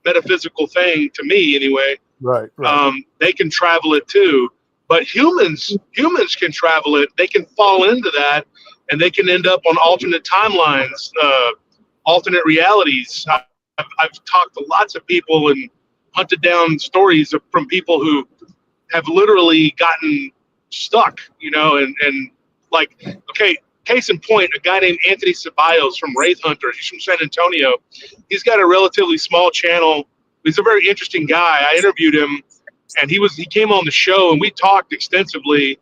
metaphysical thing, to me anyway. Right. They can travel it too. But humans can travel it. They can fall into that, and they can end up on alternate timelines, alternate realities. I've talked to lots of people and hunted down stories from people who have literally gotten stuck, and like, okay, case in point, a guy named Anthony Ceballos from Wraith Hunters. He's from San Antonio. He's got a relatively small channel. He's a very interesting guy. I interviewed him, and he came on the show, and we talked extensively.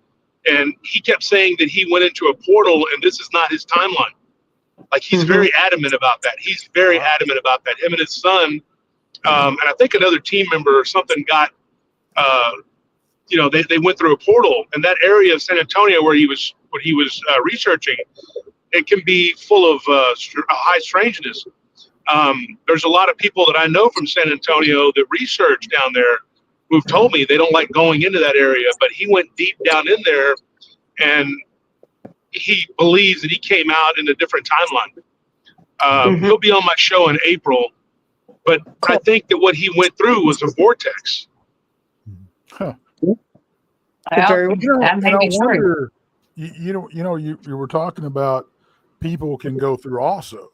And he kept saying that he went into a portal, and this is not his timeline. Like, he's very adamant about that. He's very adamant about that. Him and his son, and I think another team member or something got, they went through a portal. And that area of San Antonio where he was researching, it can be full of high strangeness. There's a lot of people that I know from San Antonio that research down there who've told me they don't like going into that area, but he went deep down in there, and he believes that he came out in a different timeline. He'll be on my show in April, but I think that what he went through was a vortex. Huh. That may be true. You were talking about people can go through also,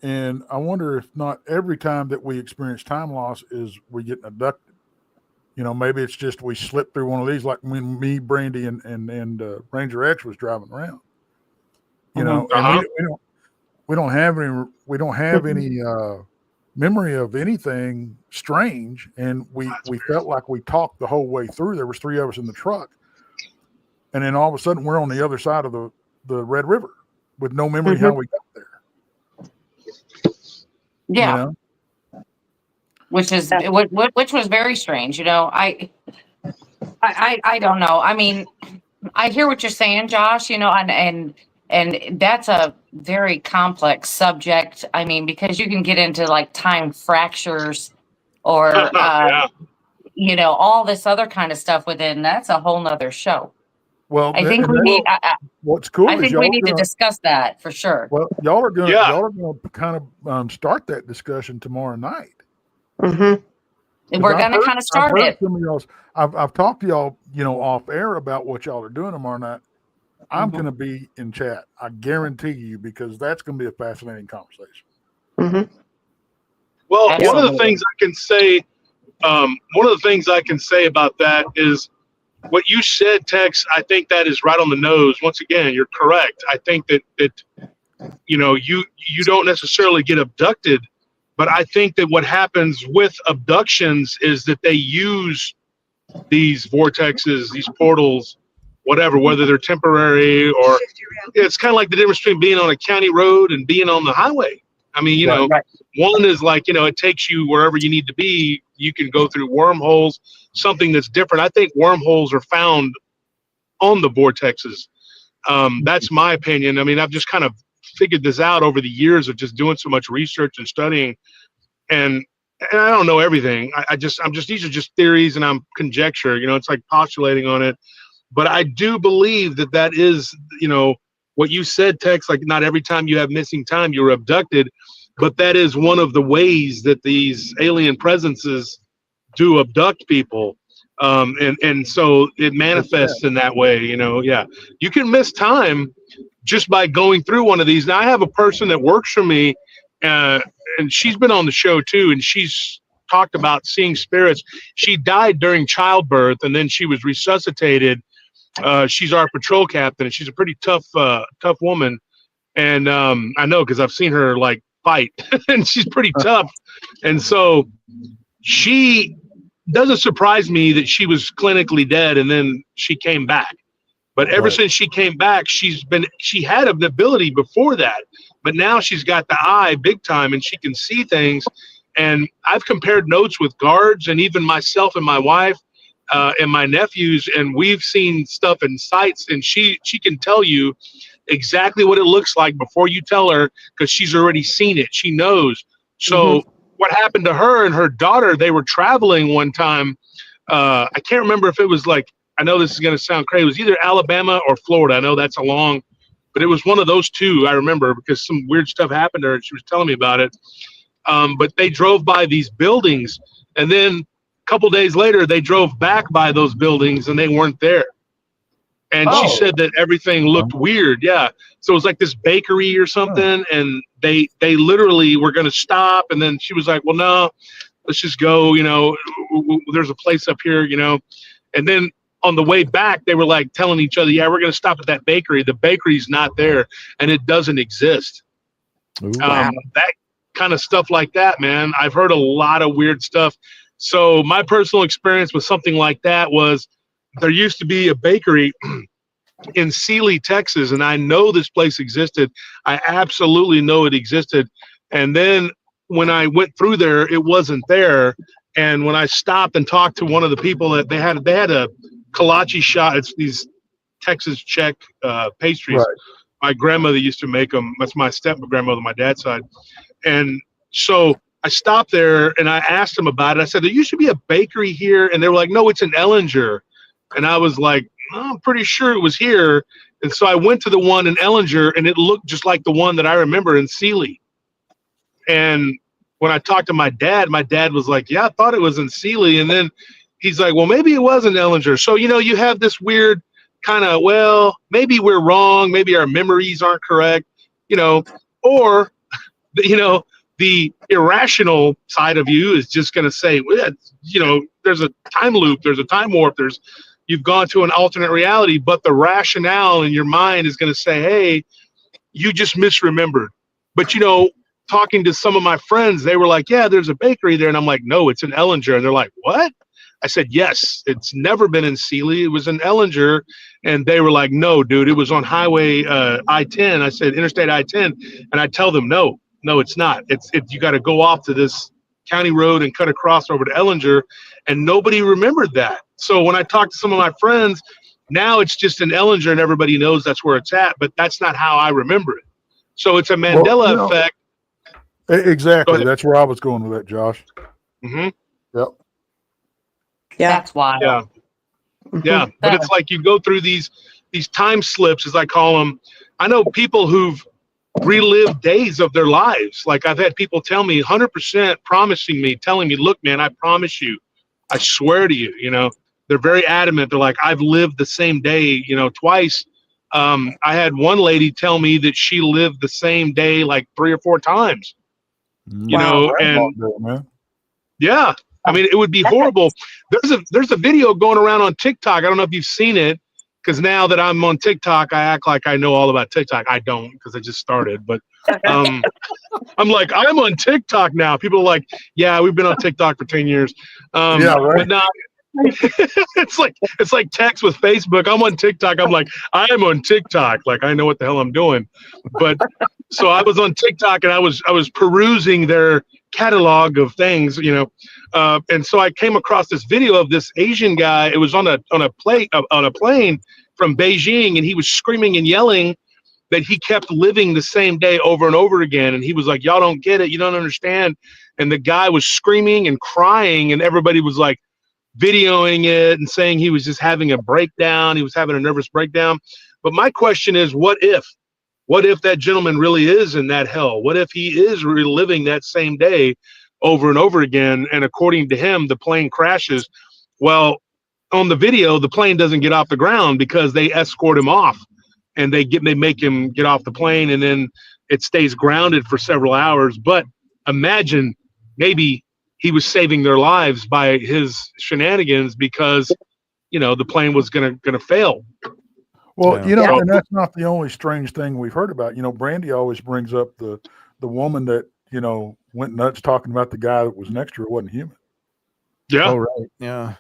and I wonder if not every time that we experience time loss is we getting abducted. Maybe it's just we slip through one of these, like when me, Brandy, and Ranger X was driving around. And we don't have any memory of anything strange, and we felt like we talked the whole way through. There was 3 of us in the truck, and then all of a sudden we're on the other side of the Red River with no memory how we got there. Yeah. Which was very strange. I don't know. I mean, I hear what you're saying, Josh, and that's a very complex subject. I mean, because you can get into like time fractures or, all this other kind of stuff within. That's a whole nother show. Well, I think we need. What's cool? I think we need to discuss that for sure. Well, y'all are going to kind of start that discussion tomorrow night. And we're going to kind of start it. I've talked to y'all, off air about what y'all are doing tomorrow night. I'm going to be in chat. I guarantee you, because that's going to be a fascinating conversation. Well, one of the things I can say about that is what you said, Tex. I think that is right on the nose. Once again, you're correct. I think that you don't necessarily get abducted, but I think that what happens with abductions is that they use these vortexes, these portals, whatever, whether they're temporary or it's kind of like the difference between being on a county road and being on the highway. I mean, one is like, it takes you wherever you need to be. You can go through wormholes, something that's different. I think wormholes are found on the vortexes. That's my opinion. I mean, I've just kind of figured this out over the years of just doing so much research and studying. And I don't know everything. These are just theories and I'm conjecture, it's like postulating on it. But I do believe that is, what you said, Tex, like not every time you have missing time, you're abducted. But that is one of the ways that these alien presences do abduct people. And so it manifests in that way, You can miss time just by going through one of these. Now, I have a person that works for me, and she's been on the show too, and she's talked about seeing spirits. She died during childbirth, and then she was resuscitated. She's our patrol captain, and she's a pretty tough woman. And I know because I've seen her like fight, and she's pretty tough. And so she doesn't surprise me that she was clinically dead, and then she came back. But ever since she came back, she had an ability before that, but now she's got the eye big time, and she can see things. And I've compared notes with guards, and even myself and my wife. And my nephews, and we've seen stuff in sights, and she can tell you exactly what it looks like before you tell her, because she's already seen it. She knows. So what happened to her and her daughter, they were traveling one time. I can't remember if it was like, I know this is going to sound crazy. It was either Alabama or Florida. I know that's but it was one of those two. I remember because some weird stuff happened to her, and she was telling me about it. But they drove by these buildings, and then couple days later, they drove back by those buildings and they weren't there. And she said that everything looked weird. Yeah. So it was like this bakery or something. And they literally were going to stop. And then she was like, well, no, let's just go, there's a place up here, And then on the way back, they were like telling each other, yeah, we're going to stop at that bakery. The bakery's not there and it doesn't exist. That kind of stuff like that, man. I've heard a lot of weird stuff. So my personal experience with something like that was there used to be a bakery in Sealy, Texas, and I know this place existed. I absolutely know it existed. And then when I went through there, it wasn't there. And when I stopped and talked to one of the people that they had a kolache shop. It's these Texas Czech pastries. Right. My grandmother used to make them. That's my step-grandmother, my dad's side. And so I stopped there and I asked them about it. I said, there used to be a bakery here. And they were like, no, it's in Ellinger. And I was like, oh, I'm pretty sure it was here. And so I went to the one in Ellinger and it looked just like the one that I remember in Sealy. And when I talked to my dad was like, yeah, I thought it was in Sealy. And then he's like, well, maybe it was in Ellinger. So, you know, you have this weird kind of, well, maybe we're wrong. Maybe our memories aren't correct, you know, or, you know, the irrational side of you is just going to say, well, you know, there's a time loop, there's a time warp, you've gone to an alternate reality, but the rationale in your mind is going to say, hey, you just misremembered. But, you know, talking to some of my friends, they were like, yeah, there's a bakery there. And I'm like, no, it's in Ellinger. And they're like, what? I said, yes, it's never been in Sealy. It was in Ellinger. And they were like, no, dude, it was on Highway I-10. I said, Interstate I-10. And I tell them, no, it's not. You got to go off to this county road and cut across over to Ellinger. And nobody remembered that. So when I talked to some of my friends, now it's just in Ellinger and everybody knows that's where it's at. But that's not how I remember it. So it's a Mandela effect. Exactly. That's where I was going with that, Josh. Mm-hmm. Yep. Yeah. That's wild. Yeah. Yeah. But it's like you go through these time slips, as I call them. I know people who've relived days of their lives. Like I've had people tell me 100% promising me, telling me, look, man, I promise you, I swear to you, you know, they're very adamant. They're like, I've lived the same day, you know, twice. I had one lady tell me that she lived the same day like 3 or 4 times. You know, and yeah, I mean, it would be horrible. There's a video going around on TikTok. I don't know if you've seen it, because now that I'm on TikTok, I act like I know all about TikTok. I don't, because I just started. But I'm like, I'm on TikTok now. People are like, yeah, we've been on TikTok for 10 years. Yeah, right. But now it's like text with Facebook. I'm on TikTok. I'm like, I am on TikTok. Like I know what the hell I'm doing. But so I was on TikTok and I was perusing their catalog of things, you know, and so I came across this video of this Asian guy. It was on a plane from Beijing, and he was screaming and yelling that he kept living the same day over and over again. And he was like, y'all don't get it, you don't understand. And the guy was screaming and crying, and everybody was like videoing it and saying he was just having a breakdown. He was having a nervous breakdown. But my question is, what if that gentleman really is in that hell? What if he is reliving that same day over and over again? And according to him, the plane crashes. Well, on the video, the plane doesn't get off the ground because they escort him off, and they make him get off the plane, and then it stays grounded for several hours. But imagine maybe he was saving their lives by his shenanigans, because, you know, the plane was gonna fail. Well, you know, and that's not the only strange thing we've heard about. You know, Brandy always brings up the woman that, you know, went nuts talking about the guy that was next to her wasn't human. Yeah. Oh, right. Yeah.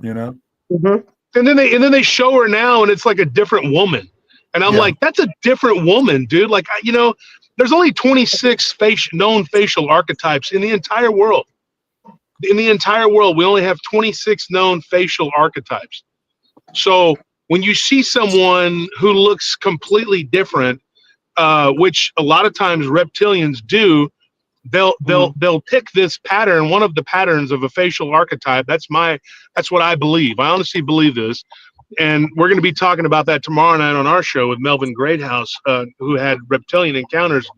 You know. Mm-hmm. And then they show her now, and it's like a different woman. And I'm like, that's a different woman, dude. Like, you know, there's only 26 known facial archetypes in the entire world. In the entire world, we only have 26 known facial archetypes. So when you see someone who looks completely different, which a lot of times reptilians do, they'll pick this pattern, one of the patterns of a facial archetype. That's what I believe. I honestly believe this. And we're going to be talking about that tomorrow night on our show with Melvin Greathouse, who had reptilian encounters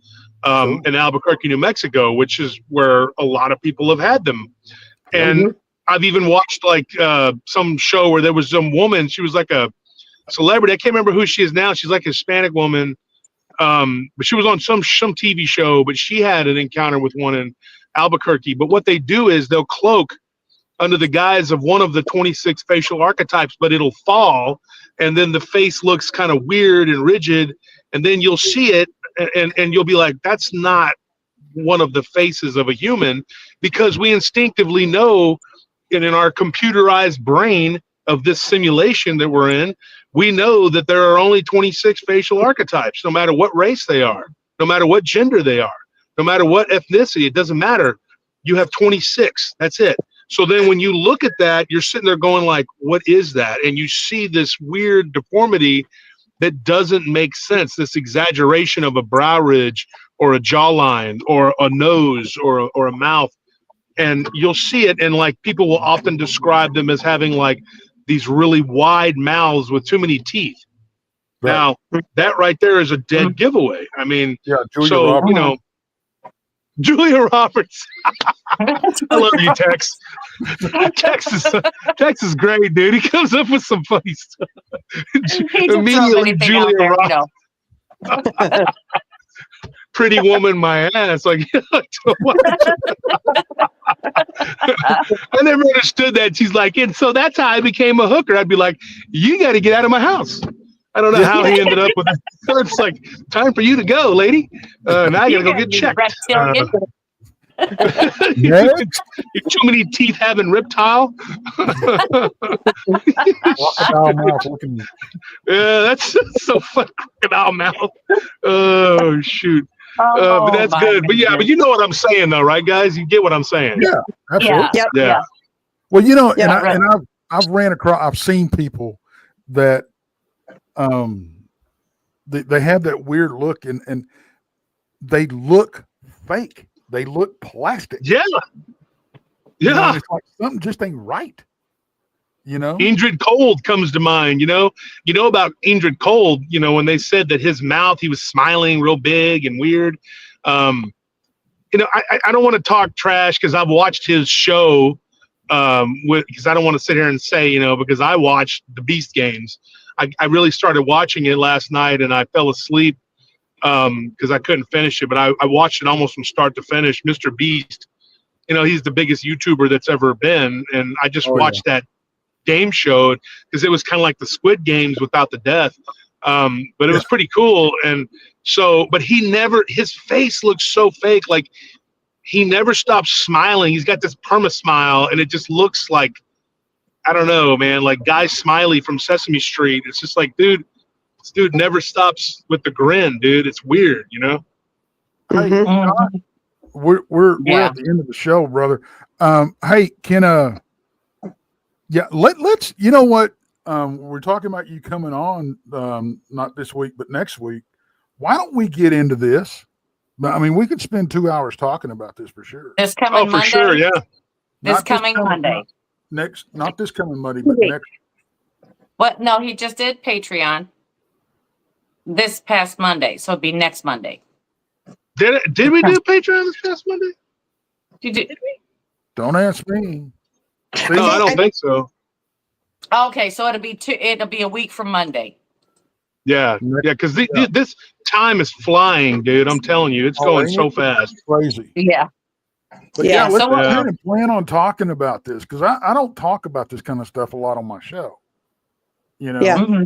in Albuquerque, New Mexico, which is where a lot of people have had them. And I've even watched like some show where there was some woman. She was like a celebrity. I can't remember who she is now. She's like a Hispanic woman. But she was on some TV show, but she had an encounter with one in Albuquerque. But what they do is they'll cloak under the guise of one of the 26 facial archetypes, but it'll fall, and then the face looks kind of weird and rigid, and then you'll see it, and you'll be like, that's not one of the faces of a human, because we instinctively know, and in our computerized brain of this simulation that we're in, we know that there are only 26 facial archetypes, no matter what race they are, no matter what gender they are, no matter what ethnicity, it doesn't matter. You have 26, that's it. So then when you look at that, you're sitting there going like, what is that? And you see this weird deformity that doesn't make sense, this exaggeration of a brow ridge or a jawline or a nose or a mouth. And you'll see it, and like people will often describe them as having like these really wide mouths with too many teeth. Right. Now, that right there is a dead giveaway. I mean, yeah, Julia so, Roberts. you know, Julia Roberts. I love you, Tex. Tex is great, dude. He comes up with some funny stuff. Immediately, Julia Roberts. Pretty woman, my ass. Like, I never understood that. She's like, and so that's how I became a hooker. I'd be like, you got to get out of my house. I don't know how he ended up with it. It's like, time for you to go, lady. Now I got to go get checked. Too many teeth having reptile. Yeah, that's so fun. Crocodile mouth. Oh, shoot. But that's good. But yeah, but you know what I'm saying, though, right, guys? You get what I'm saying? Yeah, absolutely. Yeah. Well, you know, I've ran across. I've seen people that they have that weird look, and they look fake. They look plastic. Yeah. You know, it's like something just ain't right. You know, Indrid Cold comes to mind. You know about Indrid Cold. You know, when they said that his mouth, he was smiling real big and weird. You know, I don't want to talk trash because I've watched his show. Because I don't want to sit here and say, you know, because I watched the Beast Games. I really started watching it last night and I fell asleep because I couldn't finish it. But I watched it almost from start to finish. Mr. Beast, you know, he's the biggest YouTuber that's ever been, and I just watched that game show because it was kind of like the Squid Games without the death. But it was pretty cool. And so, but his face looks so fake. Like he never stops smiling. He's got this perma smile and it just looks like, I don't know, man, like Guy Smiley from Sesame Street. It's just like, dude, this dude never stops with the grin, dude. It's weird, you know? Hey, we're at the end of the show, brother. Hey, let's, you know what? We're talking about you coming on, not this week, but next week. Why don't we get into this? I mean, we could spend 2 hours talking about this for sure. This coming Monday? For sure, yeah. This coming Monday. Not this coming Monday, but next. What? No, he just did Patreon this past Monday, so it'd be next Monday. Did we do Patreon this past Monday? Did we? Don't ask me. No, I don't think so. Okay, so it'll be a week from Monday. Yeah, because this time is flying, dude. I'm telling you, it's going so fast. It's crazy. Yeah. But let's go ahead and plan on talking about this because I don't talk about this kind of stuff a lot on my show. You know? Yeah. Mm-hmm.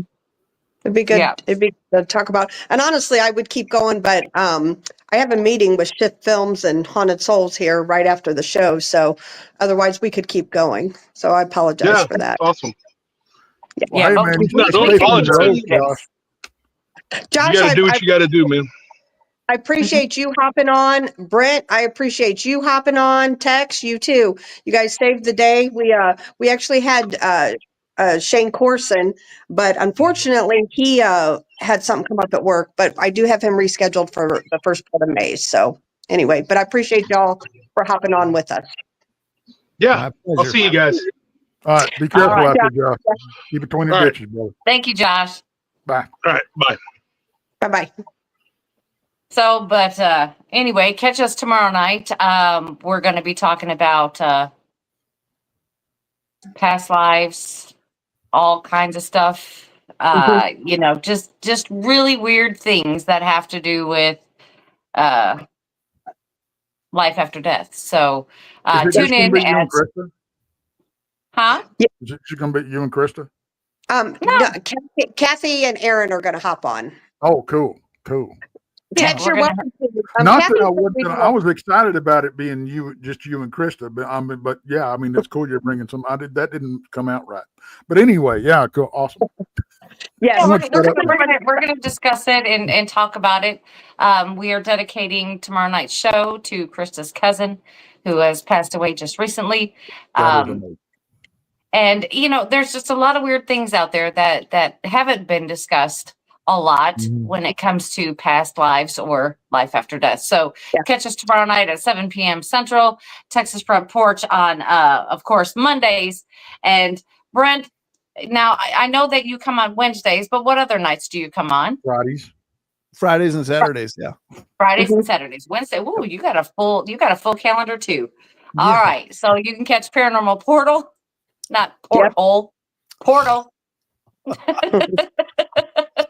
It'd be good. Yeah. It'd be good to talk about. And honestly, I would keep going, but I have a meeting with Shift Films and Haunted Souls here right after the show. So otherwise we could keep going. So I apologize for that. Awesome. Well, hey, man, don't apologize. Josh, you got to do what you got to do, man. I appreciate you hopping on. Brent, I appreciate you hopping on. Tex, you too. You guys saved the day. We actually had Shane Corson, but unfortunately he had something come up at work, but I do have him rescheduled for the first part of May. So anyway, but I appreciate y'all for hopping on with us. Yeah, I'll see you guys. All right, be careful out there, Josh. Keep it 20 bitches, brother. Thank you, Josh. Bye. All right, bye. Bye-bye. So, but anyway, catch us tomorrow night. We're going to be talking about past lives, all kinds of stuff. You know, just really weird things that have to do with life after death. So tune in. Huh? Is she going to be you and Krista? No, Kathy and Aaron are going to hop on. Oh, cool. Yeah, Ted, we're you're gonna welcome. Not Kathy that I said would. we I will- was excited about it being just you and Krista. But yeah, I mean, it's cool you're bringing some. That didn't come out right. But anyway, yeah, cool, awesome. Yes, I'm we're, gonna we're, shut up gonna, now. we're, gonna, we're gonna discuss it and talk about it. We are dedicating tomorrow night's show to Krista's cousin, who has passed away just recently. That is amazing. And there's just a lot of weird things out there that haven't been discussed a lot when it comes to past lives or life after death. So Yeah. catch us tomorrow night at 7 p.m. Central, Texas Front Porch on, of course, Mondays. And Brent, now I know that you come on Wednesdays, but what other nights do you come on? Fridays and Saturdays. Yeah. Fridays and Saturdays. Wednesday. Ooh, you got a full calendar too. All Yeah. right. So you can catch Paranormal Portal, not Porthole. Portal.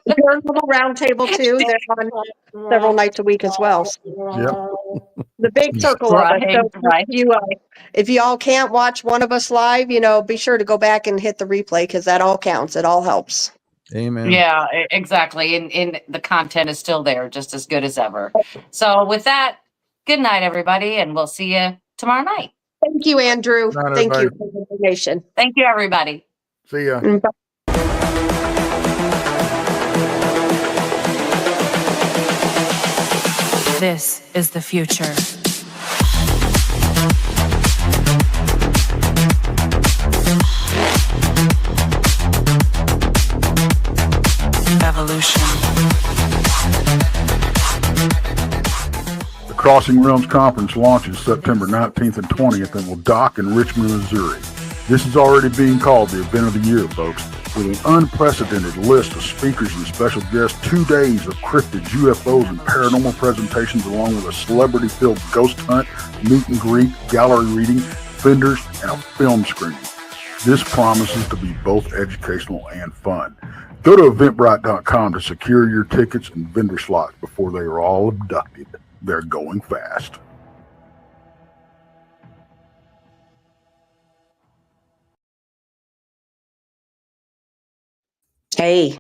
Paranormal Roundtable too. They're on several nights a week as well. Yep. The big circle of us. So Right. if you all can't watch one of us live, be sure to go back and hit the replay because that all counts. It all helps. Amen. Yeah, exactly. And the content is still there, just as good as ever. So with that, good night, everybody, and we'll see you tomorrow night. Thank you, Andrew. Night, Thank you everybody. for the information. Thank you, everybody. See ya. Bye. This is the future. Evolution. The Crossing Realms Conference launches September 19th and 20th and will dock in Richmond, Missouri. This is already being called the event of the year, folks. With an unprecedented list of speakers and special guests, 2 days of cryptids, UFOs, and paranormal presentations, along with a celebrity-filled ghost hunt, meet and greet, gallery reading, vendors, and a film screening. This promises to be both educational and fun. Go to eventbrite.com to secure your tickets and vendor slots before they are all abducted. They're going fast. Hey.